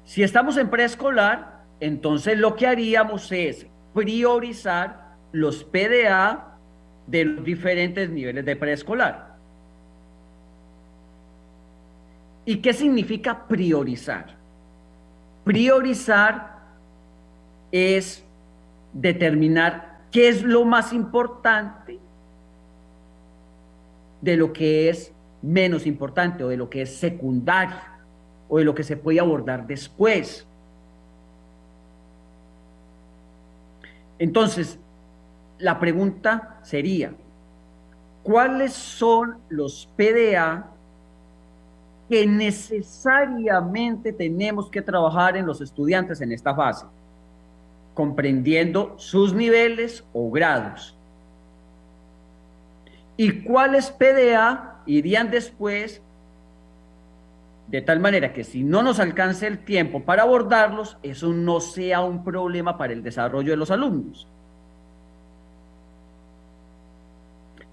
Speaker 1: Si estamos en preescolar, entonces lo que haríamos es priorizar los PDA de los diferentes niveles de preescolar. ¿Y qué significa priorizar? Priorizar es determinar qué es lo más importante de lo que es menos importante o de lo que es secundario o de lo que se puede abordar después. Entonces, la pregunta sería, ¿cuáles son los PDA que necesariamente tenemos que trabajar en los estudiantes en esta fase, comprendiendo sus niveles o grados? ¿Y cuáles PDA irían después, de tal manera que si no nos alcance el tiempo para abordarlos, eso no sea un problema para el desarrollo de los alumnos?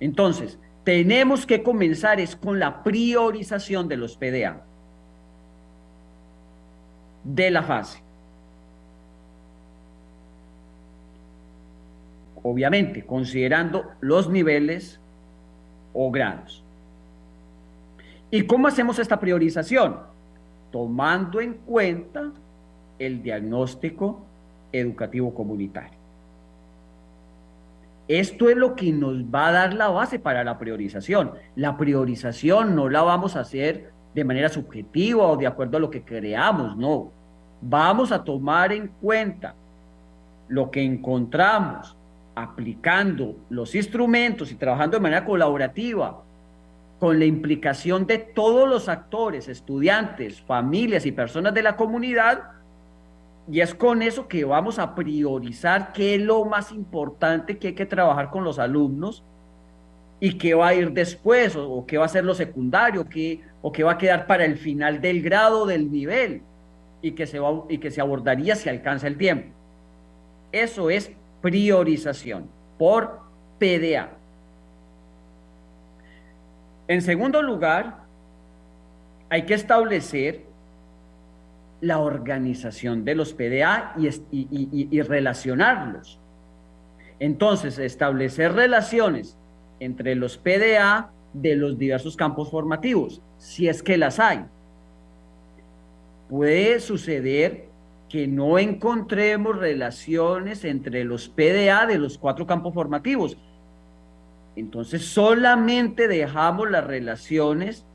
Speaker 1: Entonces, tenemos que comenzar es con la priorización de los PDA de la fase. Obviamente, considerando los niveles o grados. ¿Y cómo hacemos esta priorización? Tomando en cuenta el diagnóstico educativo comunitario. Esto es lo que nos va a dar la base para la priorización. La priorización no la vamos a hacer de manera subjetiva o de acuerdo a lo que creamos, no. Vamos a tomar en cuenta lo que encontramos aplicando los instrumentos y trabajando de manera colaborativa con la implicación de todos los actores, estudiantes, familias y personas de la comunidad, y es con eso que vamos a priorizar qué es lo más importante que hay que trabajar con los alumnos y qué va a ir después, o qué va a ser lo secundario, o qué va a quedar para el final del grado, del nivel. y que se abordaría si alcanza el tiempo. Eso es priorización por PDA. En segundo lugar, hay que establecer la organización de los PDA y relacionarlos. Entonces, establecer relaciones entre los PDA de los diversos campos formativos, si es que las hay. Puede suceder que no encontremos relaciones entre los PDA de los 4 campos formativos. Entonces, solamente dejamos las relaciones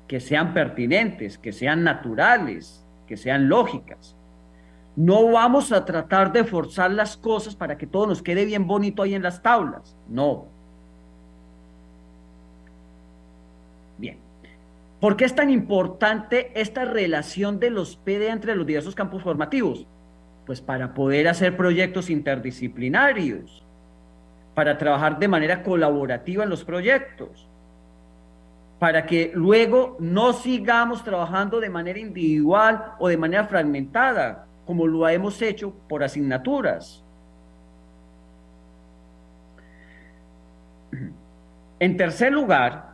Speaker 1: que sean pertinentes, que sean naturales, que sean lógicas. No vamos a tratar de forzar las cosas para que todo nos quede bien bonito ahí en las tablas. No. Bien. ¿Por qué es tan importante esta relación de los PDA entre los diversos campos formativos? Pues para poder hacer proyectos interdisciplinarios, para trabajar de manera colaborativa en los proyectos, para que luego no sigamos trabajando de manera individual o de manera fragmentada, como lo hemos hecho por asignaturas. En tercer lugar,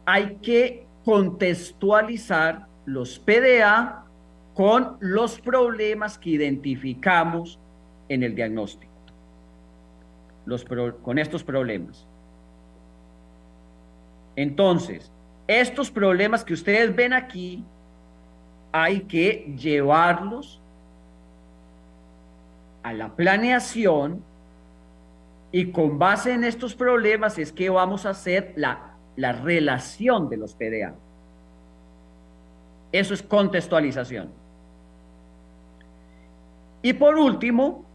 Speaker 1: hay que contextualizar los PDA con los problemas que identificamos en el diagnóstico. Con estos problemas. Entonces, estos problemas que ustedes ven aquí, hay que llevarlos a la planeación y con base en estos problemas es que vamos a hacer la relación de los PDA. Eso es contextualización. Y por último,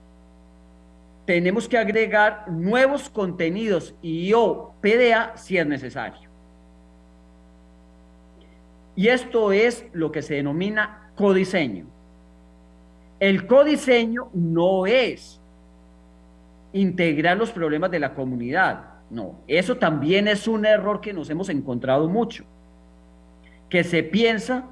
Speaker 1: tenemos que agregar nuevos contenidos o PDA si es necesario. Y esto es lo que se denomina codiseño. El codiseño no es integrar los problemas de la comunidad, no. Eso también es un error que nos hemos encontrado mucho, que se piensa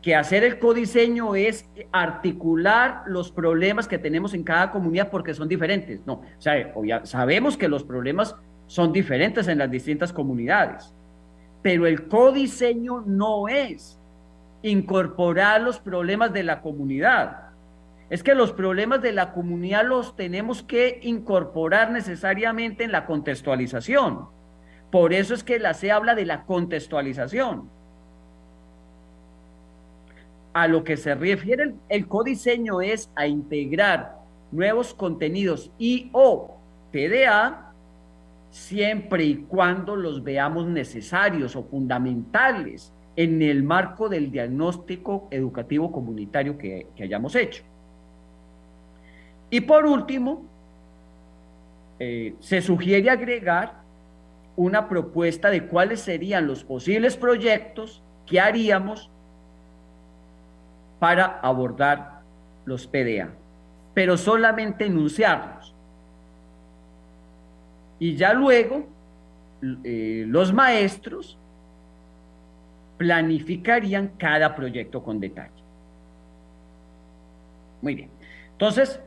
Speaker 1: que hacer el codiseño es articular los problemas que tenemos en cada comunidad porque son diferentes. No, o sea, sabemos que los problemas son diferentes en las distintas comunidades, pero el codiseño no es incorporar los problemas de la comunidad. Es que los problemas de la comunidad los tenemos que incorporar necesariamente en la contextualización. Por eso es que la C habla de la contextualización. A lo que se refiere el codiseño es a integrar nuevos contenidos o PDA siempre y cuando los veamos necesarios o fundamentales en el marco del diagnóstico educativo comunitario que hayamos hecho. Y por último, se sugiere agregar una propuesta de cuáles serían los posibles proyectos que haríamos para abordar los PDA, pero solamente enunciarlos. Y ya luego, los maestros planificarían cada proyecto con detalle. Muy bien. Entonces,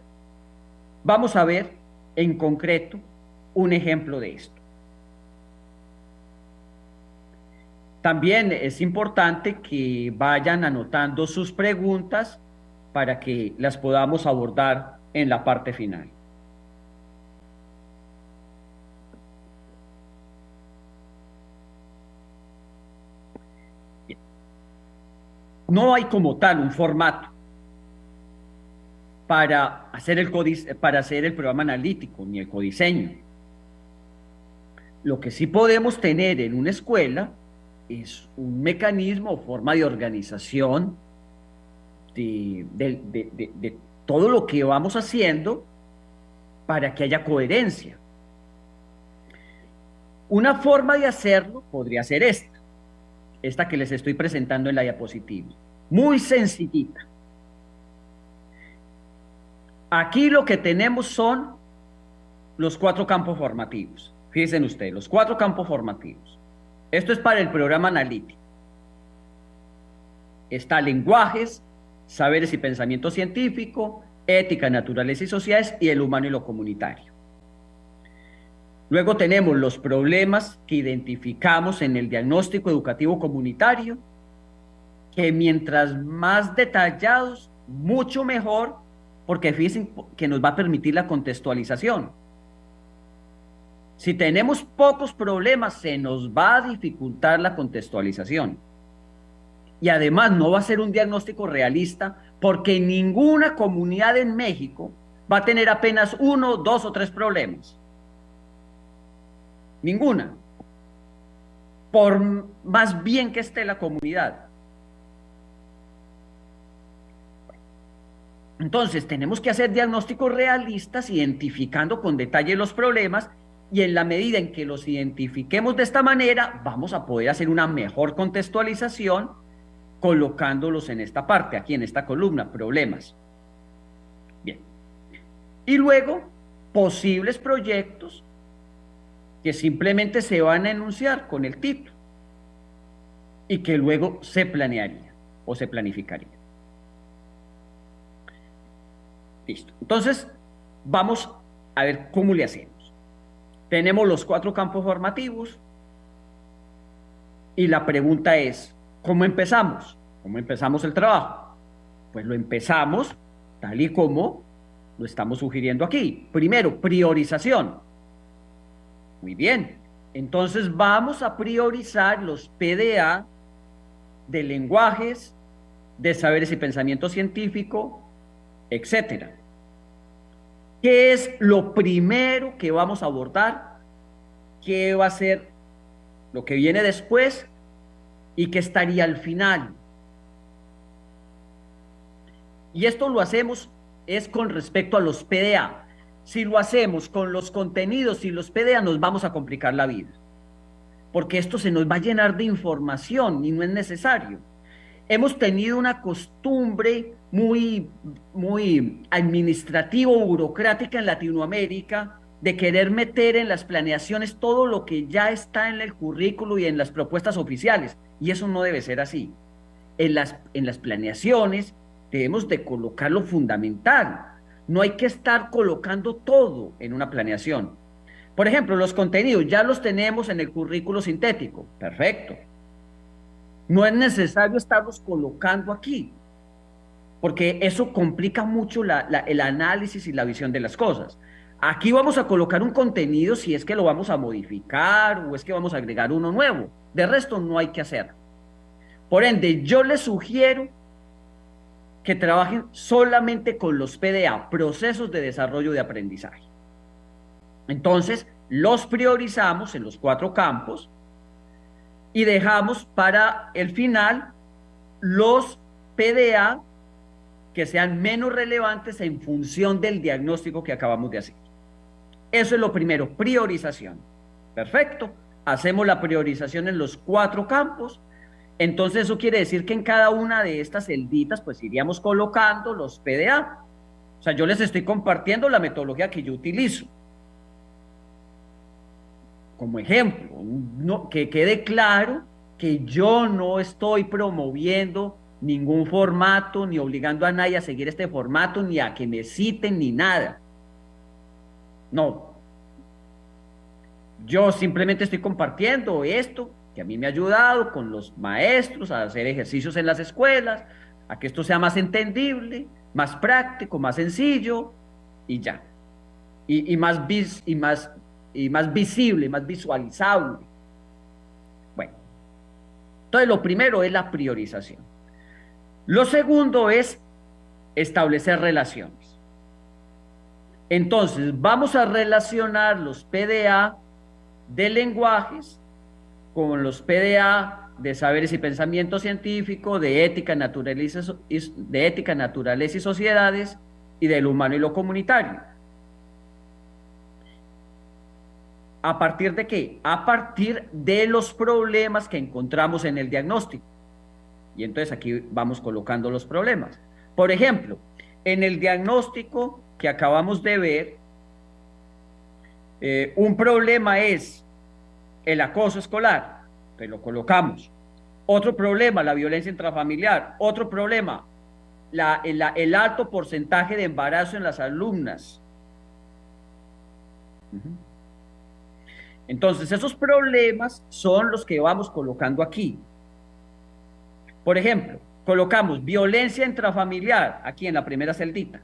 Speaker 1: vamos a ver en concreto un ejemplo de esto. También es importante que vayan anotando sus preguntas para que las podamos abordar en la parte final. Bien. No hay como tal un formato para hacer el programa analítico ni el codiseño. Lo que sí podemos tener en una escuela es un mecanismo o forma de organización de todo lo que vamos haciendo para que haya coherencia. Una forma de hacerlo podría ser esta que les estoy presentando en la diapositiva, muy sencillita. Aquí lo que tenemos son los 4 campos formativos. Fíjense ustedes, los 4 campos formativos. Esto es para el programa analítico. Está lenguajes, saberes y pensamiento científico, ética, naturaleza y sociedades, y el humano y lo comunitario. Luego tenemos los problemas que identificamos en el diagnóstico educativo comunitario, que mientras más detallados, mucho mejor, porque fíjense que nos va a permitir la contextualización. Si tenemos pocos problemas, se nos va a dificultar la contextualización. Y además no va a ser un diagnóstico realista, porque ninguna comunidad en México va a tener apenas 1, 2 o 3 problemas. Ninguna. Por más bien que esté la comunidad. Entonces, tenemos que hacer diagnósticos realistas, identificando con detalle los problemas, y en la medida en que los identifiquemos de esta manera, vamos a poder hacer una mejor contextualización, colocándolos en esta parte, aquí en esta columna, problemas. Bien. Y luego, posibles proyectos que simplemente se van a enunciar con el título y que luego se planearía o se planificaría. Listo. Entonces, vamos a ver cómo le hacemos. Tenemos los 4 campos formativos y la pregunta es, ¿cómo empezamos? ¿Cómo empezamos el trabajo? Pues lo empezamos tal y como lo estamos sugiriendo aquí. Primero, priorización. Muy bien. Entonces vamos a priorizar los PDA de lenguajes, de saberes y pensamiento científico, etcétera. ¿Qué es lo primero que vamos a abordar? ¿Qué va a ser lo que viene después? ¿Y qué estaría al final? Y esto lo hacemos es con respecto a los PDA. Si lo hacemos con los contenidos y los PDA, nos vamos a complicar la vida, porque esto se nos va a llenar de información y no es necesario. Hemos tenido una costumbre muy administrativo-burocrática en Latinoamérica de querer meter en las planeaciones todo lo que ya está en el currículo y en las propuestas oficiales, y eso no debe ser así. En las planeaciones debemos de colocar lo fundamental. No hay que estar colocando todo en una planeación. Por ejemplo, los contenidos ya los tenemos en el currículo sintético. Perfecto. No es necesario estarlos colocando aquí, porque eso complica mucho el análisis y la visión de las cosas. Aquí vamos a colocar un contenido si es que lo vamos a modificar o es que vamos a agregar uno nuevo. De resto, no hay que hacerlo. Por ende, yo les sugiero que trabajen solamente con los PDA, procesos de desarrollo de aprendizaje. Entonces, los priorizamos en los 4 campos y dejamos para el final los PDA que sean menos relevantes en función del diagnóstico que acabamos de hacer. Eso es lo primero, priorización. Perfecto. Hacemos la priorización en los 4 campos. Entonces eso quiere decir que en cada una de estas celditas pues iríamos colocando los PDA. O sea, yo les estoy compartiendo la metodología que yo utilizo. Como ejemplo, que quede claro que yo no estoy promoviendo ningún formato, ni obligando a nadie a seguir este formato, ni a que me citen, ni nada. No. Yo simplemente estoy compartiendo esto que a mí me ha ayudado con los maestros a hacer ejercicios en las escuelas, a que esto sea más entendible, más práctico, más sencillo, y ya. Y más visible, más visualizable. Bueno, entonces lo primero es la priorización. Lo segundo es establecer relaciones. Entonces, vamos a relacionar los PDA de lenguajes con los PDA de saberes y pensamiento científico, de ética, naturaleza y sociedades, y del humano y lo comunitario. ¿A partir de qué? A partir de los problemas que encontramos en el diagnóstico. Y entonces aquí vamos colocando los problemas. Por ejemplo, en el diagnóstico que acabamos de ver, un problema es el acoso escolar, pues lo colocamos. Otro problema, la violencia intrafamiliar. Otro problema, el alto porcentaje de embarazo en las alumnas. Entonces, esos problemas son los que vamos colocando aquí. Por ejemplo, colocamos violencia intrafamiliar aquí en la primera celdita.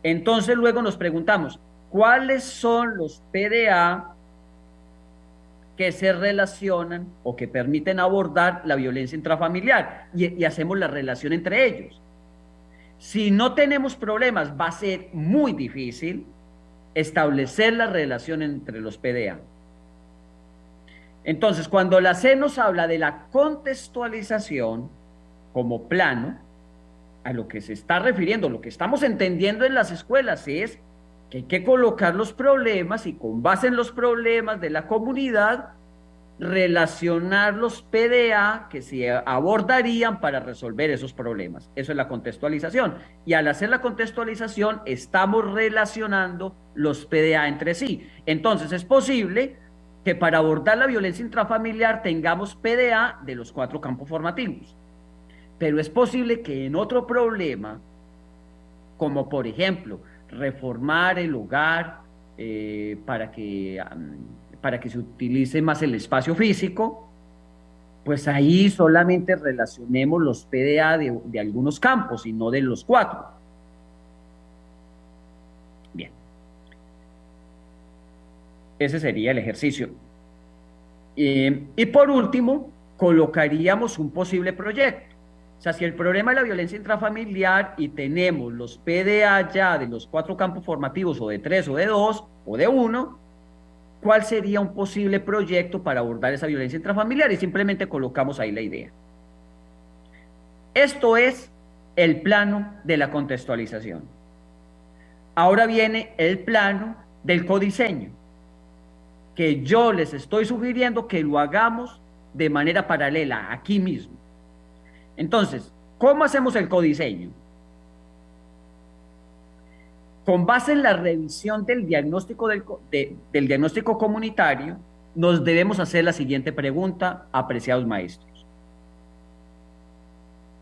Speaker 1: Entonces, luego nos preguntamos, ¿cuáles son los PDA que se relacionan o que permiten abordar la violencia intrafamiliar? Y hacemos la relación entre ellos. Si no tenemos problemas, va a ser muy difícil establecer la relación entre los PDA. Entonces, cuando la C nos habla de la contextualización como plano, a lo que se está refiriendo, lo que estamos entendiendo en las escuelas es que hay que colocar los problemas y con base en los problemas de la comunidad, relacionar los PDA que se abordarían para resolver esos problemas. Eso es la contextualización. Y al hacer la contextualización, estamos relacionando los PDA entre sí. Entonces, es posible que para abordar la violencia intrafamiliar tengamos PDA de los 4 campos formativos. Pero es posible que en otro problema, como por ejemplo, reformar el hogar para que se utilice más el espacio físico, pues ahí solamente relacionemos los PDA de algunos campos y no de los 4. Bien. Ese sería el ejercicio. Y por último, colocaríamos un posible proyecto. O sea, si el problema es la violencia intrafamiliar y tenemos los PDA ya de los 4 campos formativos, o de 3, o de 2, o de 1, ¿cuál sería un posible proyecto para abordar esa violencia intrafamiliar? Y simplemente colocamos ahí la idea. Esto es el plano de la contextualización. Ahora viene el plano del codiseño, que yo les estoy sugiriendo que lo hagamos de manera paralela, aquí mismo. Entonces, ¿cómo hacemos el codiseño? Con base en la revisión del diagnóstico, del diagnóstico comunitario, nos debemos hacer la siguiente pregunta, apreciados maestros.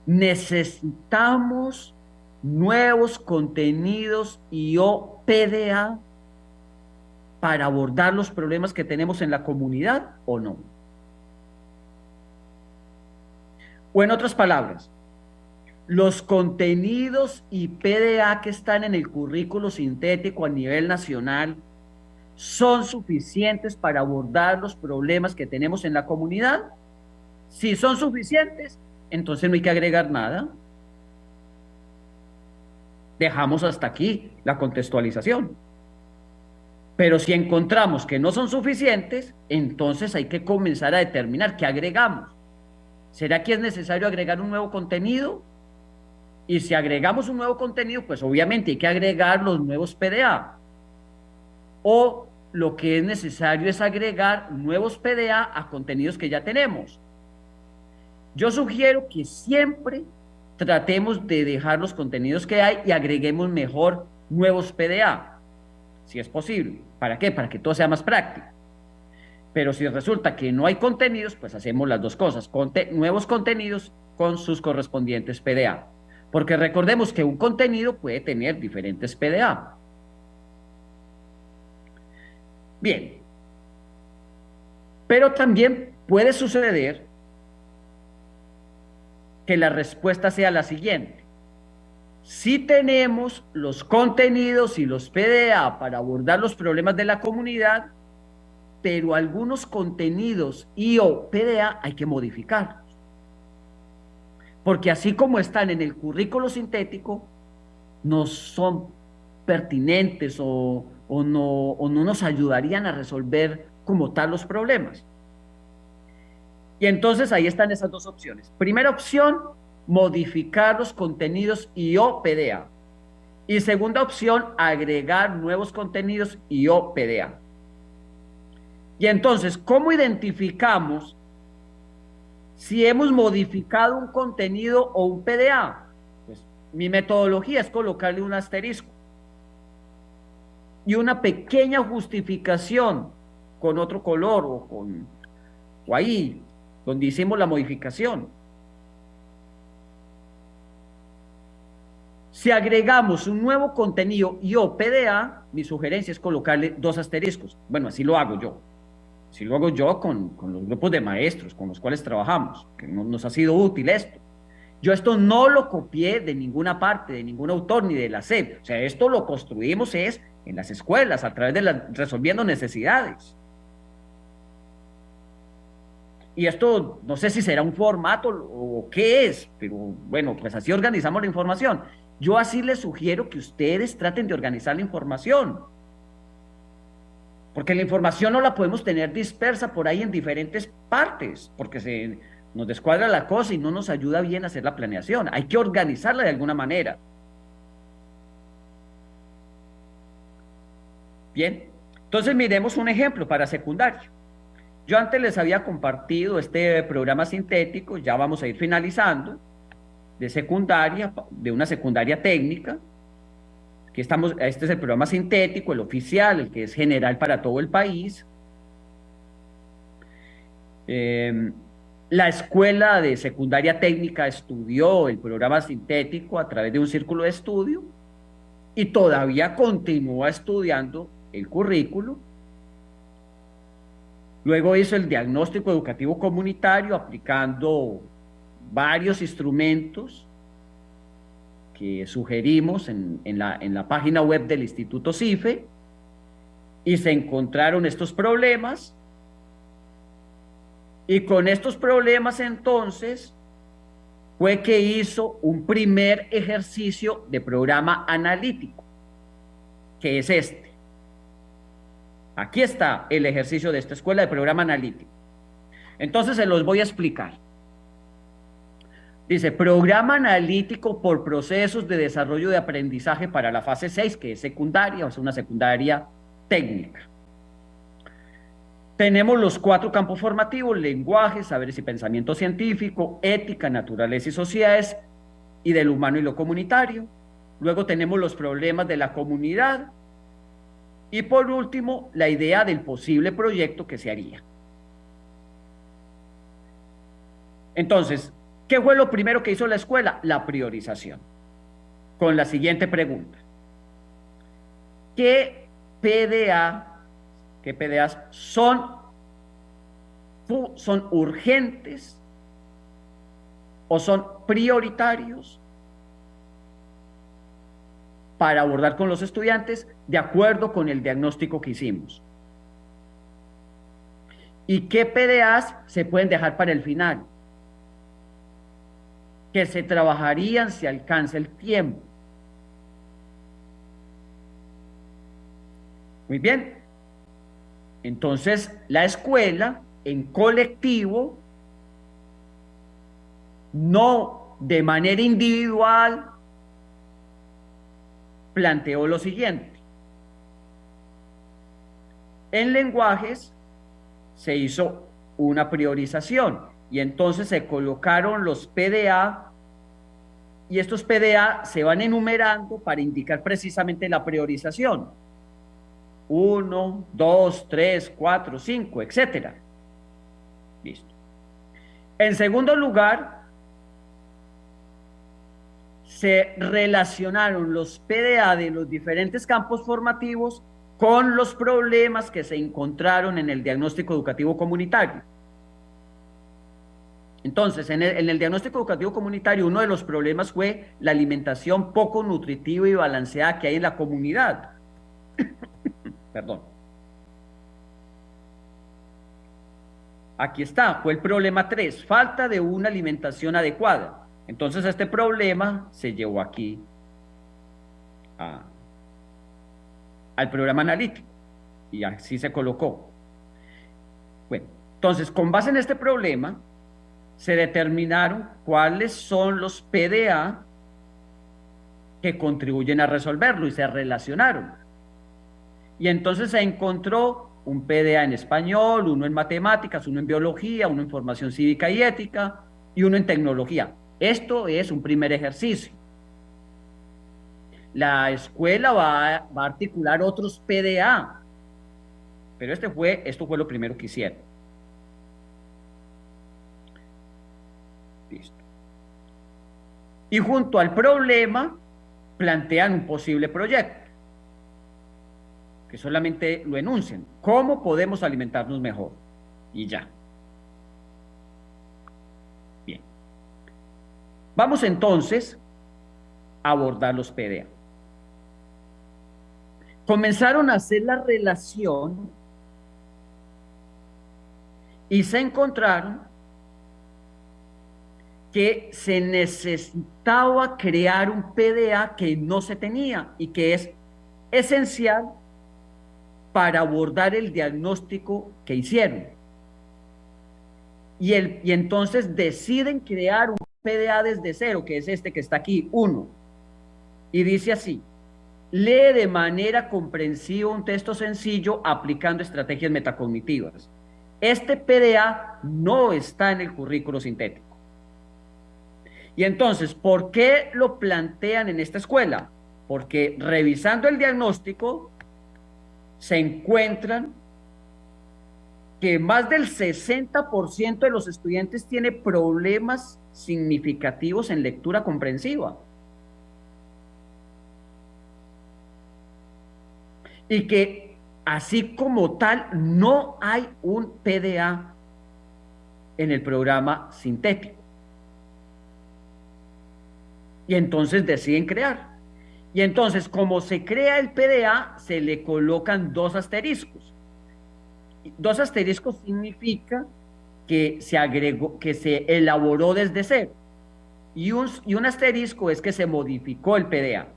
Speaker 1: ¿Necesitamos nuevos contenidos y o PDA para abordar los problemas que tenemos en la comunidad o no? O en otras palabras, los contenidos y PDA que están en el currículo sintético a nivel nacional son suficientes para abordar los problemas que tenemos en la comunidad. Si son suficientes, entonces no hay que agregar nada. Dejamos hasta aquí la contextualización. Pero si encontramos que no son suficientes, entonces hay que comenzar a determinar qué agregamos. ¿Será que es necesario agregar un nuevo contenido? Y si agregamos un nuevo contenido, pues obviamente hay que agregar los nuevos PDA. O lo que es necesario es agregar nuevos PDA a contenidos que ya tenemos. Yo sugiero que siempre tratemos de dejar los contenidos que hay y agreguemos mejor nuevos PDA, si es posible. ¿Para qué? Para que todo sea más práctico. Pero si resulta que no hay contenidos, pues hacemos las dos cosas, nuevos contenidos con sus correspondientes PDA. Porque recordemos que un contenido puede tener diferentes PDA. Bien. Pero también puede suceder que la respuesta sea la siguiente. Si tenemos los contenidos y los PDA para abordar los problemas de la comunidad, pero algunos contenidos y o PDA hay que modificarlos. Porque así como están en el currículo sintético, no son pertinentes o no nos ayudarían a resolver como tal los problemas. Y entonces ahí están esas dos opciones. Primera opción, modificar los contenidos y o PDA. Y segunda opción, agregar nuevos contenidos y o PDA. Y entonces, ¿cómo identificamos si hemos modificado un contenido o un PDA? Pues mi metodología es colocarle un asterisco y una pequeña justificación con otro color o ahí donde hicimos la modificación. Si agregamos un nuevo contenido y o PDA, mi sugerencia es colocarle 2 asteriscos. Bueno, así lo hago yo. Así lo hago yo con los grupos de maestros con los cuales trabajamos, que nos ha sido útil esto. Yo esto no lo copié de ninguna parte, de ningún autor, ni de la SEP. O sea, esto lo construimos es en las escuelas, a través de resolviendo necesidades. Y esto no sé si será un formato o qué es, pero bueno, pues así organizamos la información. Yo así les sugiero que ustedes traten de organizar la información, porque la información no la podemos tener dispersa por ahí en diferentes partes, porque nos descuadra la cosa y no nos ayuda bien a hacer la planeación. Hay que organizarla de alguna manera. Bien, entonces miremos un ejemplo para secundaria. Yo antes les había compartido este programa sintético, ya vamos a ir finalizando, de secundaria, de una secundaria técnica. Aquí estamos, este es el programa sintético, el oficial, el que es general para todo el país. La escuela de secundaria técnica estudió el programa sintético a través de un círculo de estudio y todavía continúa estudiando el currículo. Luego hizo el diagnóstico educativo comunitario aplicando varios instrumentos que sugerimos en la página web del Instituto CIFE, y se encontraron estos problemas, y con estos problemas entonces fue que hizo un primer ejercicio de programa analítico, que es este. Aquí está el ejercicio de esta escuela de programa analítico. Entonces se los voy a explicar. Dice, programa analítico por procesos de desarrollo de aprendizaje para la fase 6, que es secundaria, o sea, una secundaria técnica. Tenemos los 4 campos formativos: lenguaje, saberes y pensamiento científico, ética, naturaleza y sociedades, y del humano y lo comunitario. Luego tenemos los problemas de la comunidad. Y por último, la idea del posible proyecto que se haría. Entonces, ¿qué fue lo primero que hizo la escuela? La priorización. Con la siguiente pregunta: ¿qué PDAs son urgentes o son prioritarios para abordar con los estudiantes de acuerdo con el diagnóstico que hicimos? ¿Y qué PDAs se pueden dejar para el final, que se trabajarían si alcanza el tiempo? Muy bien. Entonces, la escuela en colectivo, no de manera individual, planteó lo siguiente. En lenguajes se hizo una priorización y entonces se colocaron los PDA, y estos PDA se van enumerando para indicar precisamente la priorización. 1, 2, 3, 4, 5, etcétera. Listo. En segundo lugar, se relacionaron los PDA de los diferentes campos formativos con los problemas que se encontraron en el diagnóstico educativo comunitario. Entonces, en el diagnóstico educativo comunitario, uno de los problemas fue la alimentación poco nutritiva y balanceada que hay en la comunidad. Perdón. Aquí está, fue el problema 3, falta de una alimentación adecuada. Entonces, este problema se llevó aquí al programa analítico y así se colocó. Bueno, entonces, con base en este problema, se determinaron cuáles son los PDA que contribuyen a resolverlo y se relacionaron. Y entonces se encontró un PDA en español, uno en matemáticas, uno en biología, uno en formación cívica y ética y uno en tecnología. Esto es un primer ejercicio. La escuela va a articular otros PDA, pero esto fue lo primero que hicieron. Listo. Y junto al problema plantean un posible proyecto, que solamente lo enuncian. ¿Cómo podemos alimentarnos mejor? Y ya. Bien. Vamos entonces a abordar los PDA. Comenzaron a hacer la relación y se encontraron que se necesitaba crear un PDA que no se tenía y que es esencial para abordar el diagnóstico que hicieron. Y entonces deciden crear un PDA desde cero, que es este que está aquí, 1. Y dice así: lee de manera comprensiva un texto sencillo aplicando estrategias metacognitivas. Este PDA no está en el currículo sintético. Y entonces, ¿por qué lo plantean en esta escuela? Porque revisando el diagnóstico se encuentran que más del 60% de los estudiantes tiene problemas significativos en lectura comprensiva. Y que así como tal no hay un PDA en el programa sintético. Y entonces deciden crear. Y entonces, como se crea el PDA, se le colocan 2 asteriscos. 2 asteriscos significa que se agregó, que se elaboró desde cero. Y un asterisco es que se modificó el PDA.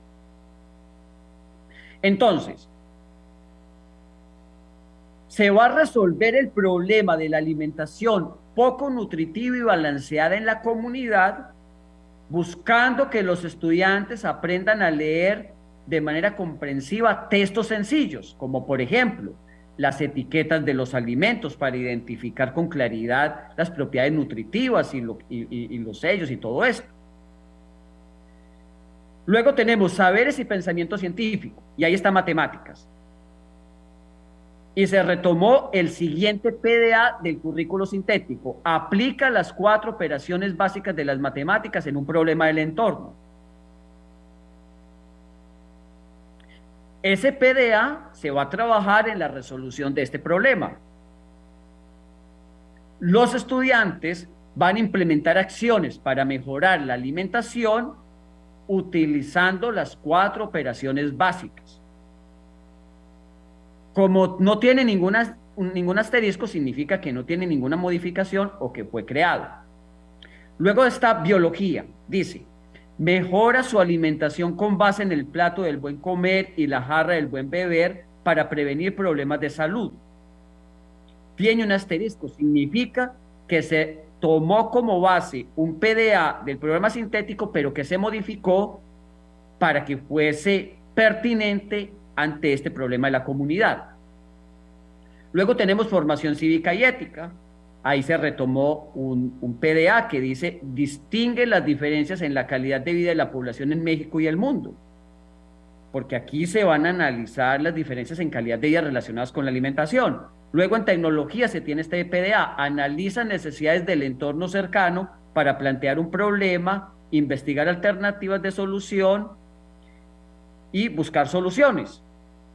Speaker 1: Entonces, se va a resolver el problema de la alimentación poco nutritiva y balanceada en la comunidad, buscando que los estudiantes aprendan a leer de manera comprensiva textos sencillos, como por ejemplo, las etiquetas de los alimentos para identificar con claridad las propiedades nutritivas y los sellos y todo esto. Luego tenemos saberes y pensamiento científico, y ahí está matemáticas. Y se retomó el siguiente PDA del currículo sintético: aplica las 4 operaciones básicas de las matemáticas en un problema del entorno. Ese PDA se va a trabajar en la resolución de este problema. Los estudiantes van a implementar acciones para mejorar la alimentación utilizando las 4 operaciones básicas. Como no tiene ningún asterisco, significa que no tiene ninguna modificación o que fue creado. Luego está biología. Dice: mejora su alimentación con base en el plato del buen comer y la jarra del buen beber para prevenir problemas de salud. Tiene un asterisco, significa que se tomó como base un PDA del programa sintético, pero que se modificó para que fuese pertinente ante este problema de la comunidad. Luego tenemos formación cívica y ética. Ahí se retomó un PDA que dice: distingue las diferencias en la calidad de vida de la población en México y el mundo. Porque aquí se van a analizar las diferencias en calidad de vida relacionadas con la alimentación. Luego en tecnología se tiene este PDA: analiza necesidades del entorno cercano para plantear un problema, investigar alternativas de solución y buscar soluciones.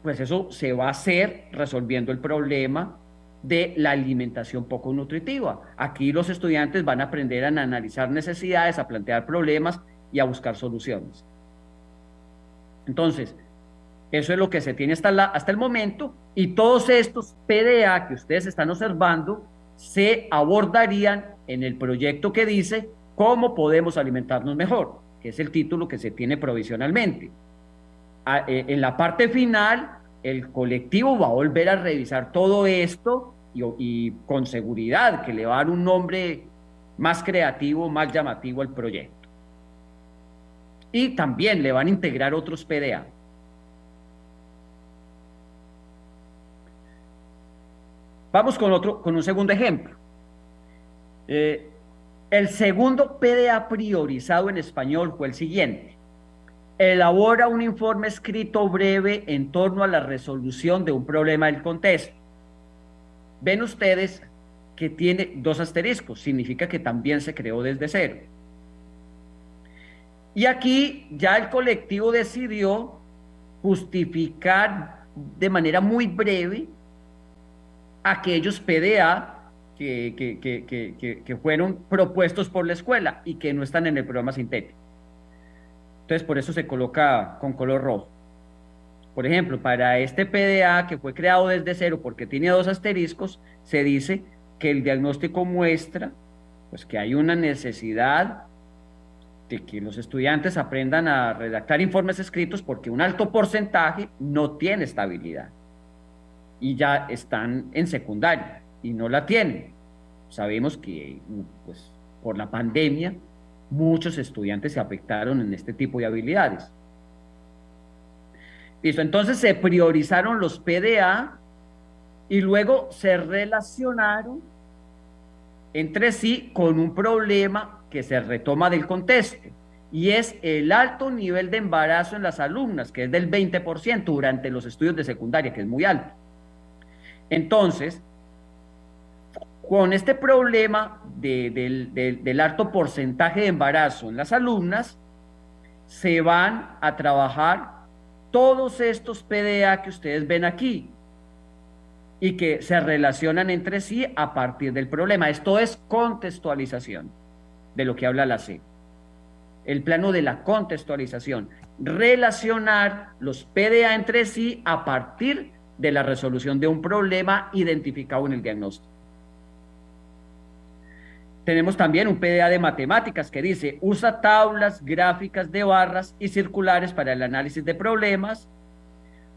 Speaker 1: Pues eso se va a hacer resolviendo el problema de la alimentación poco nutritiva. Aquí los estudiantes van a aprender a analizar necesidades, a plantear problemas y a buscar soluciones. Entonces, eso es lo que se tiene hasta el momento, y todos estos PDA que ustedes están observando se abordarían en el proyecto que dice cómo podemos alimentarnos mejor, que es el título que se tiene provisionalmente. En la parte final, el colectivo va a volver a revisar todo esto y con seguridad que le va a dar un nombre más creativo, más llamativo al proyecto. Y también le van a integrar otros PDA. Vamos con un segundo ejemplo. El segundo PDA priorizado en español fue el siguiente: elabora un informe escrito breve en torno a la resolución de un problema del contexto. Ven ustedes que tiene 2 asteriscos, significa que también se creó desde cero. Y aquí ya el colectivo decidió justificar de manera muy breve aquellos PDA que fueron propuestos por la escuela y que no están en el programa sintético. Entonces, por eso se coloca con color rojo. Por ejemplo, para este PDA que fue creado desde cero porque tiene 2 asteriscos, se dice que el diagnóstico muestra pues, que hay una necesidad de que los estudiantes aprendan a redactar informes escritos porque un alto porcentaje no tiene estabilidad y ya están en secundaria y no la tienen. Sabemos que pues, por la pandemia muchos estudiantes se afectaron en este tipo de habilidades. Listo, entonces se priorizaron los PDA y luego se relacionaron entre sí con un problema que se retoma del contexto, y es el alto nivel de embarazo en las alumnas, que es del 20% durante los estudios de secundaria, que es muy alto. Entonces, con este problema del alto porcentaje de embarazo en las alumnas, se van a trabajar todos estos PDA que ustedes ven aquí y que se relacionan entre sí a partir del problema. Esto es contextualización de lo que habla la C. El plano de la contextualización, relacionar los PDA entre sí a partir de la resolución de un problema identificado en el diagnóstico. Tenemos también un PDA de matemáticas que dice, usa tablas, gráficas de barras y circulares para el análisis de problemas.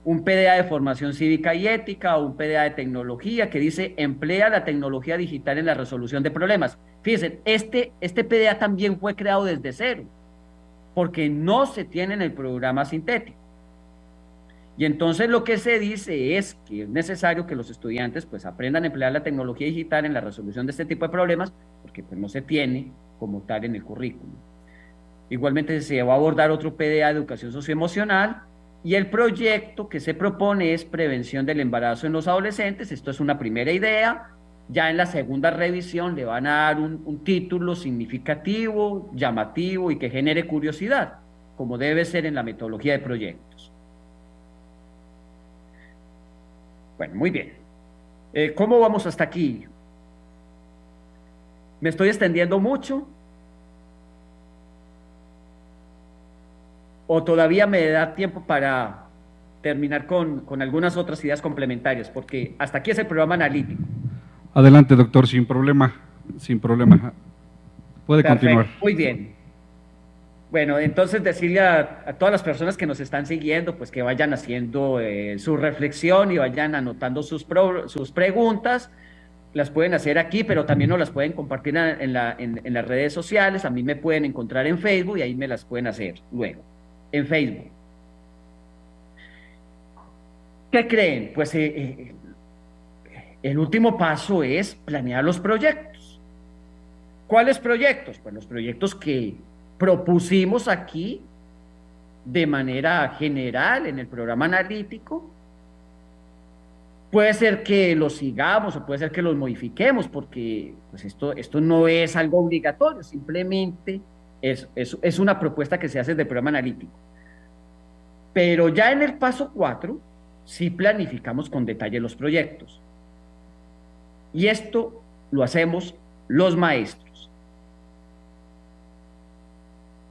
Speaker 1: Un PDA de formación cívica y ética, o un PDA de tecnología que dice, emplea la tecnología digital en la resolución de problemas. Fíjense, este PDA también fue creado desde cero, porque no se tiene en el programa sintético. Y entonces lo que se dice es que es necesario que los estudiantes pues aprendan a emplear la tecnología digital en la resolución de este tipo de problemas, porque pues no se tiene como tal en el currículum. Igualmente se va a abordar otro PDA de educación socioemocional, y el proyecto que se propone es prevención del embarazo en los adolescentes. Esto es una primera idea. Ya en la segunda revisión le van a dar un título significativo, llamativo y que genere curiosidad, como debe ser en la metodología de proyectos. Bueno, muy bien. ¿Cómo vamos hasta aquí? ¿Me estoy extendiendo mucho? ¿O todavía me da tiempo para terminar con algunas otras ideas complementarias? Porque hasta aquí es el programa analítico.
Speaker 2: Adelante, doctor, sin problema, sin problema. Puede
Speaker 1: Perfecto,
Speaker 2: continuar.
Speaker 1: muy bien. Bueno, entonces decirle a todas las personas que nos están siguiendo, pues que vayan haciendo su reflexión y vayan anotando sus preguntas. Las pueden hacer aquí, pero también nos las pueden compartir en las redes sociales. A mí me pueden encontrar en Facebook y ahí me las pueden hacer luego, en Facebook. ¿Qué creen? Pues el último paso es planear los proyectos. ¿Cuáles proyectos? Pues los proyectos que propusimos aquí de manera general en el programa analítico. Puede ser que los sigamos o puede ser que los modifiquemos, porque pues esto no es algo obligatorio, simplemente es una propuesta que se hace del programa analítico. Pero ya en el paso 4, sí planificamos con detalle los proyectos. Y esto lo hacemos los maestros,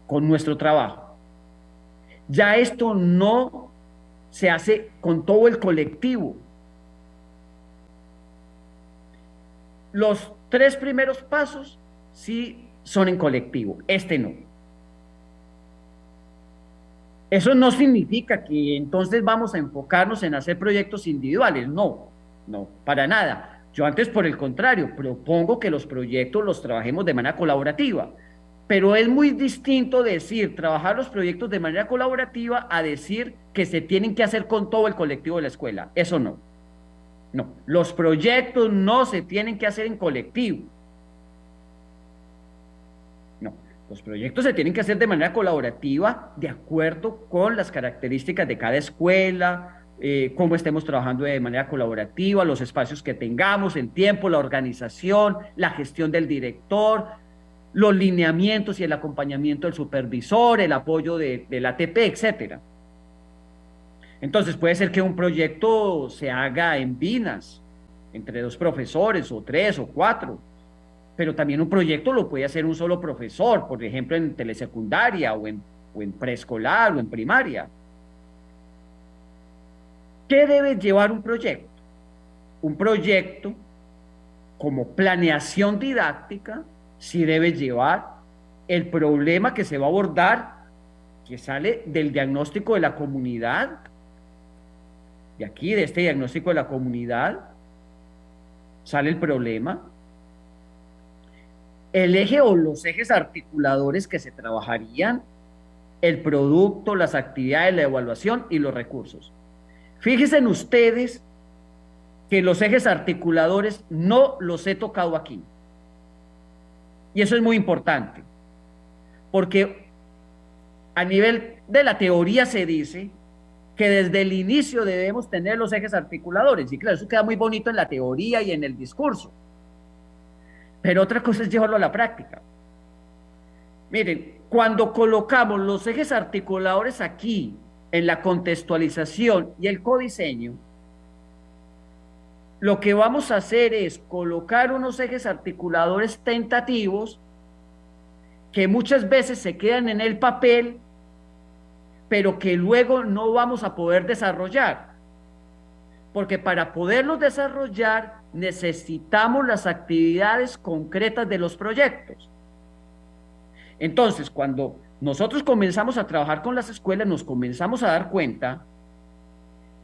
Speaker 1: con nuestro trabajo. Ya esto no se hace con todo el colectivo. Los 3 primeros pasos sí son en colectivo, este no. Eso no significa que entonces vamos a enfocarnos en hacer proyectos individuales, no, para nada. Yo antes, por el contrario, propongo que los proyectos los trabajemos de manera colaborativa, pero es muy distinto decir trabajar los proyectos de manera colaborativa a decir que se tienen que hacer con todo el colectivo de la escuela. Eso no. No, los proyectos no se tienen que hacer en colectivo. No, los proyectos se tienen que hacer de manera colaborativa, de acuerdo con las características de cada escuela, cómo estemos trabajando de manera colaborativa, los espacios que tengamos, el tiempo, la organización, la gestión del director. los lineamientos y el acompañamiento del supervisor, el apoyo del ATP, etcétera. Entonces puede ser que un proyecto se haga en binas, entre 2 profesores, o 3 o 4, pero también un proyecto lo puede hacer un solo profesor, por ejemplo en telesecundaria o en preescolar o en primaria. ¿Qué debe llevar un proyecto? Un proyecto, como planeación didáctica, sí debe llevar el problema que se va a abordar, que sale del diagnóstico de la comunidad, de aquí, de este diagnóstico de la comunidad, sale el problema, el eje o los ejes articuladores que se trabajarían, el producto, las actividades, la evaluación y los recursos. Fíjense en ustedes que los ejes articuladores no los he tocado aquí. Y eso es muy importante, porque a nivel de la teoría se dice que desde el inicio debemos tener los ejes articuladores. Y claro, eso queda muy bonito en la teoría y en el discurso. Pero otra cosa es llevarlo a la práctica. Miren, cuando colocamos los ejes articuladores aquí, en la contextualización y el codiseño, lo que vamos a hacer es colocar unos ejes articuladores tentativos que muchas veces se quedan en el papel, pero que luego no vamos a poder desarrollar. Porque para poderlos desarrollar necesitamos las actividades concretas de los proyectos. Entonces, cuando nosotros comenzamos a trabajar con las escuelas, nos comenzamos a dar cuenta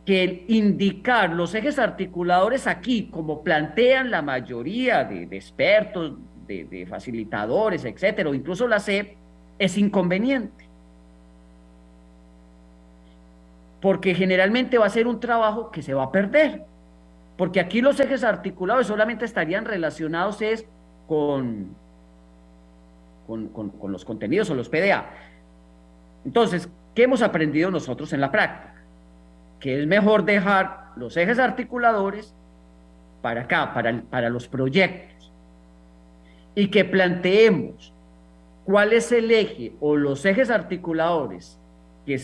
Speaker 1: que el indicar los ejes articuladores aquí, como plantean la mayoría de expertos, de facilitadores, etcétera, o incluso la SEP, es inconveniente. Porque generalmente va a ser un trabajo que se va a perder. Porque aquí los ejes articulados solamente estarían relacionados con los contenidos o los PDA. Entonces, ¿qué hemos aprendido nosotros en la práctica? Que es mejor dejar los ejes articuladores para acá, para los proyectos, y que planteemos cuál es el eje o los ejes articuladores que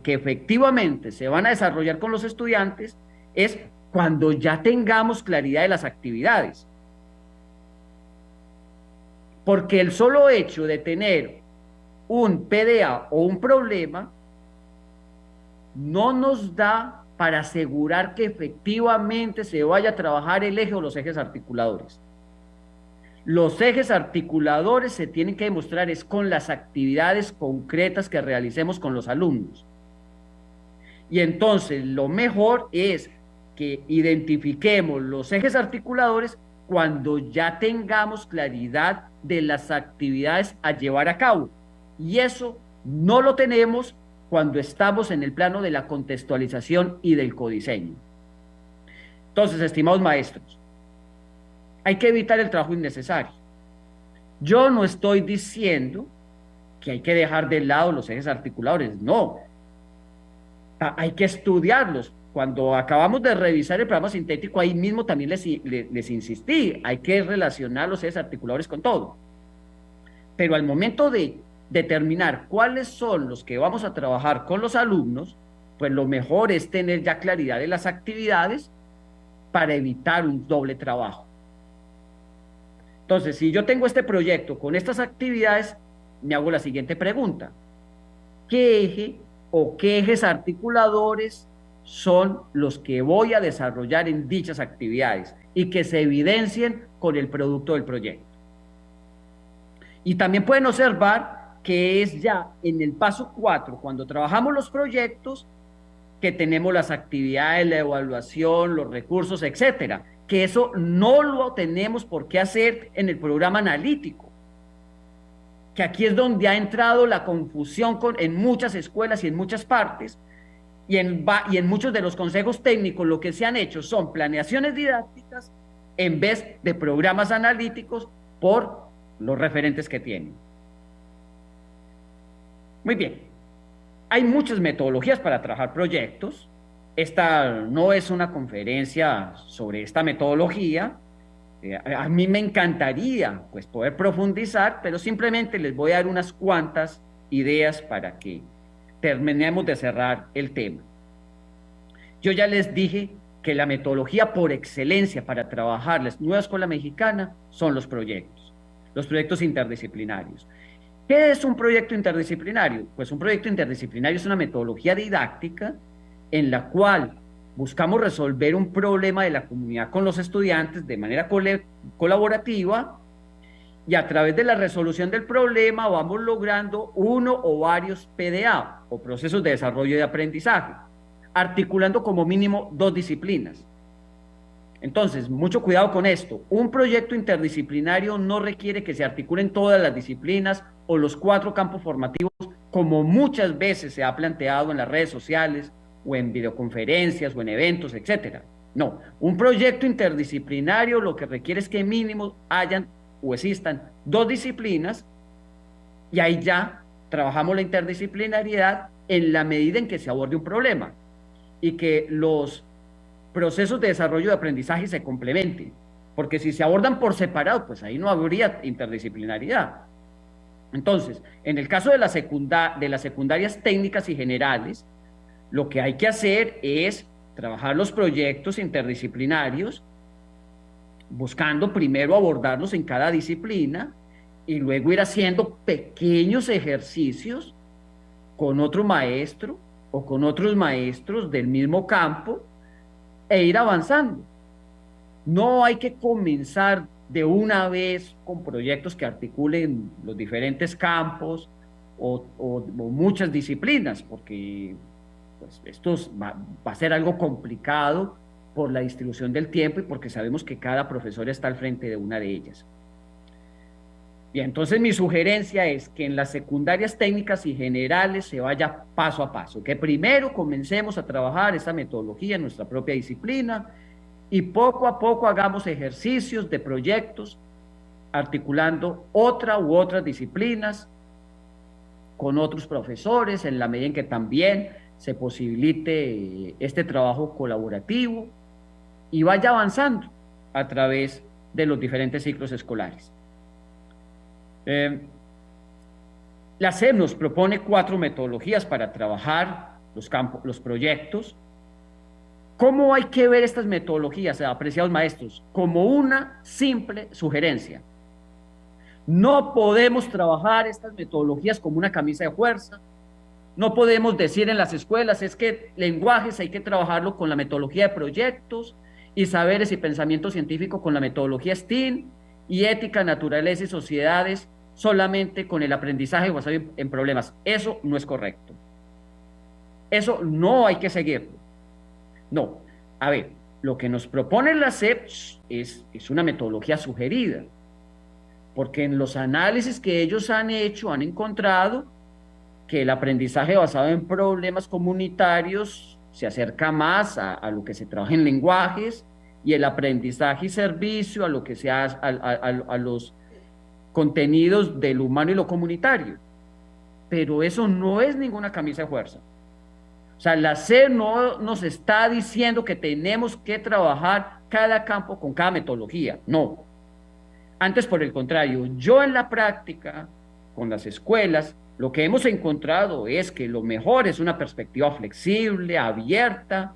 Speaker 1: efectivamente se van a desarrollar con los estudiantes, es cuando ya tengamos claridad de las actividades. Porque el solo hecho de tener un PDA o un problema no nos da para asegurar que efectivamente se vaya a trabajar el eje o los ejes articuladores. Los ejes articuladores se tienen que demostrar es con las actividades concretas que realicemos con los alumnos. Y entonces lo mejor es que identifiquemos los ejes articuladores cuando ya tengamos claridad de las actividades a llevar a cabo. Y eso no lo tenemos cuando estamos en el plano de la contextualización y del codiseño. Entonces, estimados maestros, hay que evitar el trabajo innecesario. Yo no estoy diciendo que hay que dejar de lado los ejes articuladores, no. Hay que estudiarlos. Cuando acabamos de revisar el programa sintético, ahí mismo también les insistí, hay que relacionar los ejes articuladores con todo. Pero al momento de determinar cuáles son los que vamos a trabajar con los alumnos, pues lo mejor es tener ya claridad de las actividades para evitar un doble trabajo. Entonces, si yo tengo este proyecto con estas actividades, me hago la siguiente pregunta: ¿qué eje o qué ejes articuladores son los que voy a desarrollar en dichas actividades y que se evidencien con el producto del proyecto? Y también pueden observar que es ya en el paso 4, cuando trabajamos los proyectos, que tenemos las actividades, la evaluación, los recursos, etcétera, que eso no lo tenemos por qué hacer en el programa analítico, que aquí es donde ha entrado la confusión en muchas escuelas y en muchas partes, y en muchos de los consejos técnicos lo que se han hecho son planeaciones didácticas en vez de programas analíticos por los referentes que tienen. Muy bien, hay muchas metodologías para trabajar proyectos. Esta no es una conferencia sobre esta metodología, A mí me encantaría pues poder profundizar, pero simplemente les voy a dar unas cuantas ideas para que terminemos de cerrar el tema. Yo ya les dije que la metodología por excelencia para trabajar la nueva escuela mexicana son los proyectos interdisciplinarios. ¿Qué es un proyecto interdisciplinario? Pues un proyecto interdisciplinario es una metodología didáctica en la cual buscamos resolver un problema de la comunidad con los estudiantes de manera colaborativa, y a través de la resolución del problema vamos logrando uno o varios PDA o procesos de desarrollo de aprendizaje, articulando como mínimo 2 disciplinas. Entonces, mucho cuidado con esto. Un proyecto interdisciplinario no requiere que se articulen todas las disciplinas o los 4 campos formativos, como muchas veces se ha planteado en las redes sociales o en videoconferencias o en eventos, etcétera. No, un proyecto interdisciplinario lo que requiere es que mínimo hayan o existan 2 disciplinas, y ahí ya trabajamos la interdisciplinariedad en la medida en que se aborde un problema y que los procesos de desarrollo de aprendizaje se complementen, porque si se abordan por separado, pues ahí no habría interdisciplinariedad. Entonces, en el caso de las secundarias técnicas y generales, lo que hay que hacer es trabajar los proyectos interdisciplinarios, buscando primero abordarlos en cada disciplina y luego ir haciendo pequeños ejercicios con otro maestro o con otros maestros del mismo campo e ir avanzando. No hay que comenzar de una vez con proyectos que articulen los diferentes campos o muchas disciplinas, porque pues, esto va a ser algo complicado por la distribución del tiempo y porque sabemos que cada profesor está al frente de una de ellas. Bien, entonces mi sugerencia es que en las secundarias técnicas y generales se vaya paso a paso, que primero comencemos a trabajar esta metodología en nuestra propia disciplina y poco a poco hagamos ejercicios de proyectos articulando otra u otras disciplinas con otros profesores en la medida en que también se posibilite este trabajo colaborativo y vaya avanzando a través de los diferentes ciclos escolares. La SEP nos propone 4 metodologías para trabajar los proyectos. ¿Cómo hay que ver estas metodologías, apreciados maestros? Como una simple sugerencia. No podemos trabajar estas metodologías como una camisa de fuerza. No podemos decir en las escuelas, es que lenguajes hay que trabajarlo con la metodología de proyectos, y saberes y pensamiento científico con la metodología STEAM, y ética, naturaleza y sociedades solamente con el aprendizaje basado en problemas. Eso no es correcto. Eso no hay que seguirlo. No. A ver, lo que nos propone la SEP es una metodología sugerida, porque en los análisis que ellos han hecho han encontrado que el aprendizaje basado en problemas comunitarios se acerca más a lo que se trabaja en lenguajes, y el aprendizaje y servicio a lo que se hace a los contenidos del humano y lo comunitario. Pero eso no es ninguna camisa de fuerza. O sea, la SEP no nos está diciendo que tenemos que trabajar cada campo con cada metodología, no. Antes, por el contrario, yo en la práctica, con las escuelas, lo que hemos encontrado es que lo mejor es una perspectiva flexible, abierta,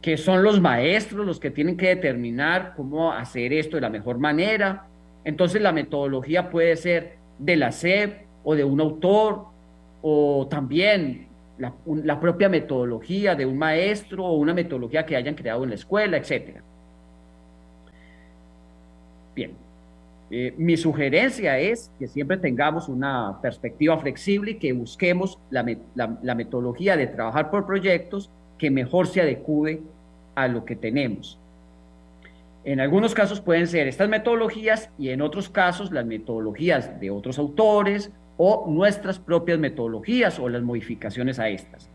Speaker 1: que son los maestros los que tienen que determinar cómo hacer esto de la mejor manera. Entonces la metodología puede ser de la SEP o de un autor, o también la propia metodología de un maestro o una metodología que hayan creado en la escuela, etc. Bien. Mi sugerencia es que siempre tengamos una perspectiva flexible y que busquemos la metodología de trabajar por proyectos que mejor se adecue a lo que tenemos. En algunos casos pueden ser estas metodologías y en otros casos las metodologías de otros autores o nuestras propias metodologías o las modificaciones a estas.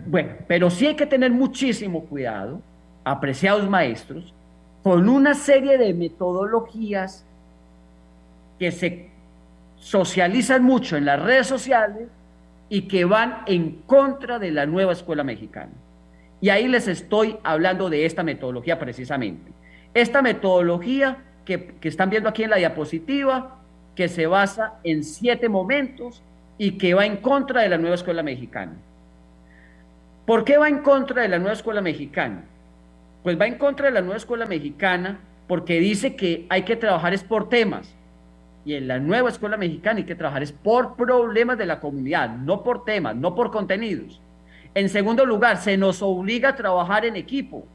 Speaker 1: Bueno, pero sí hay que tener muchísimo cuidado, apreciados maestros, con una serie de metodologías que se socializan mucho en las redes sociales y que van en contra de la nueva escuela mexicana. Y ahí les estoy hablando de esta metodología precisamente. Esta metodología que están viendo aquí en la diapositiva, que se basa en 7 momentos y que va en contra de la nueva escuela mexicana. ¿Por qué va en contra de la nueva escuela mexicana? Pues va en contra de la nueva escuela mexicana porque dice que hay que trabajar es por temas, y en la nueva escuela mexicana hay que trabajar es por problemas de la comunidad, no por temas, no por contenidos. En segundo lugar, se nos obliga a trabajar en equipo,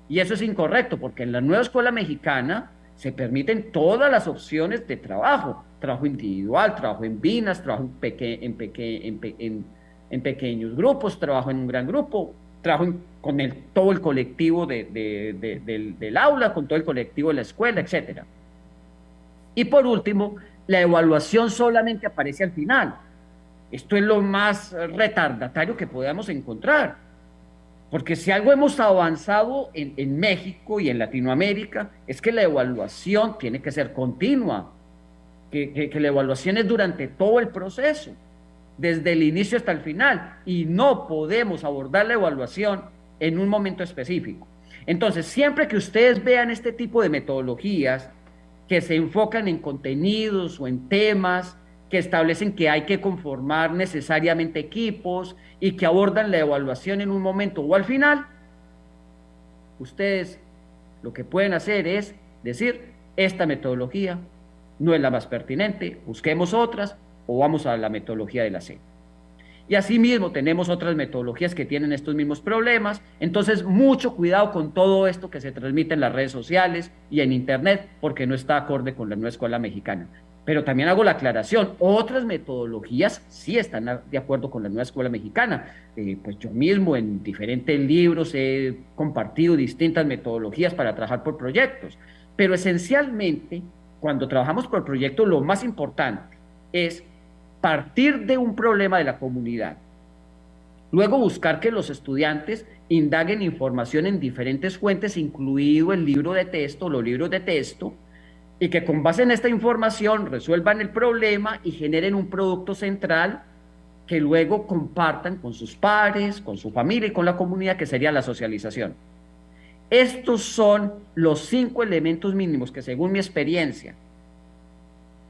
Speaker 1: y eso es incorrecto, porque en la nueva escuela mexicana se permiten todas las opciones de trabajo individual, trabajo en binas, trabajo en pequeños grupos, trabajo en un gran grupo, trabajo con todo el colectivo del aula, con todo el colectivo de la escuela, etc. Y por último, la evaluación solamente aparece al final. Esto es lo más retardatario que podamos encontrar. Porque si algo hemos avanzado en México y en Latinoamérica, es que la evaluación tiene que ser continua, que la evaluación es durante todo el proceso, desde el inicio hasta el final, y no podemos abordar la evaluación en un momento específico. Entonces, siempre que ustedes vean este tipo de metodologías que se enfocan en contenidos o en temas, que establecen que hay que conformar necesariamente equipos y que abordan la evaluación en un momento o al final, ustedes lo que pueden hacer es decir, esta metodología no es la más pertinente, busquemos otras o vamos a la metodología de la C. Y asimismo tenemos otras metodologías que tienen estos mismos problemas, entonces mucho cuidado con todo esto que se transmite en las redes sociales y en internet, porque no está acorde con la nueva escuela mexicana. Pero también hago la aclaración, otras metodologías sí están de acuerdo con la nueva escuela mexicana. Pues yo mismo en diferentes libros he compartido distintas metodologías para trabajar por proyectos, pero esencialmente cuando trabajamos por proyectos lo más importante es partir de un problema de la comunidad, luego buscar que los estudiantes indaguen información en diferentes fuentes, incluido el libro de texto, los libros de texto, y que con base en esta información resuelvan el problema y generen un producto central que luego compartan con sus pares, con su familia y con la comunidad, que sería la socialización. Estos son los 5 elementos mínimos que, según mi experiencia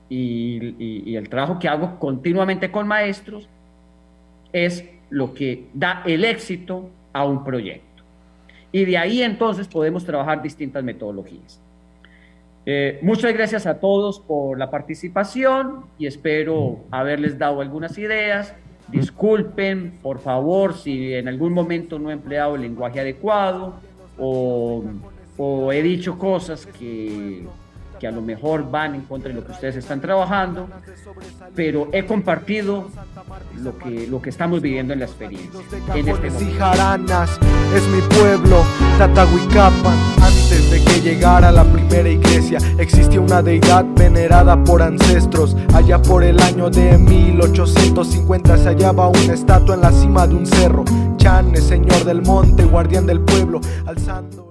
Speaker 1: y el trabajo que hago continuamente con maestros, es lo que da el éxito a un proyecto. Y de ahí entonces podemos trabajar distintas metodologías. Muchas gracias a todos por la participación y espero haberles dado algunas ideas. Disculpen, por favor, si en algún momento no he empleado el lenguaje adecuado o he dicho cosas que a lo mejor van en contra de lo que ustedes están trabajando, pero he compartido lo que estamos viviendo en la experiencia. En este momento.
Speaker 3: Y Jaranas es mi pueblo, Tatahuicapan. Antes de que llegara la primera iglesia, existía una deidad venerada por ancestros. Allá por el año de 1850 se hallaba una estatua en la cima de un cerro. Chan es señor del monte, guardián del pueblo, alzando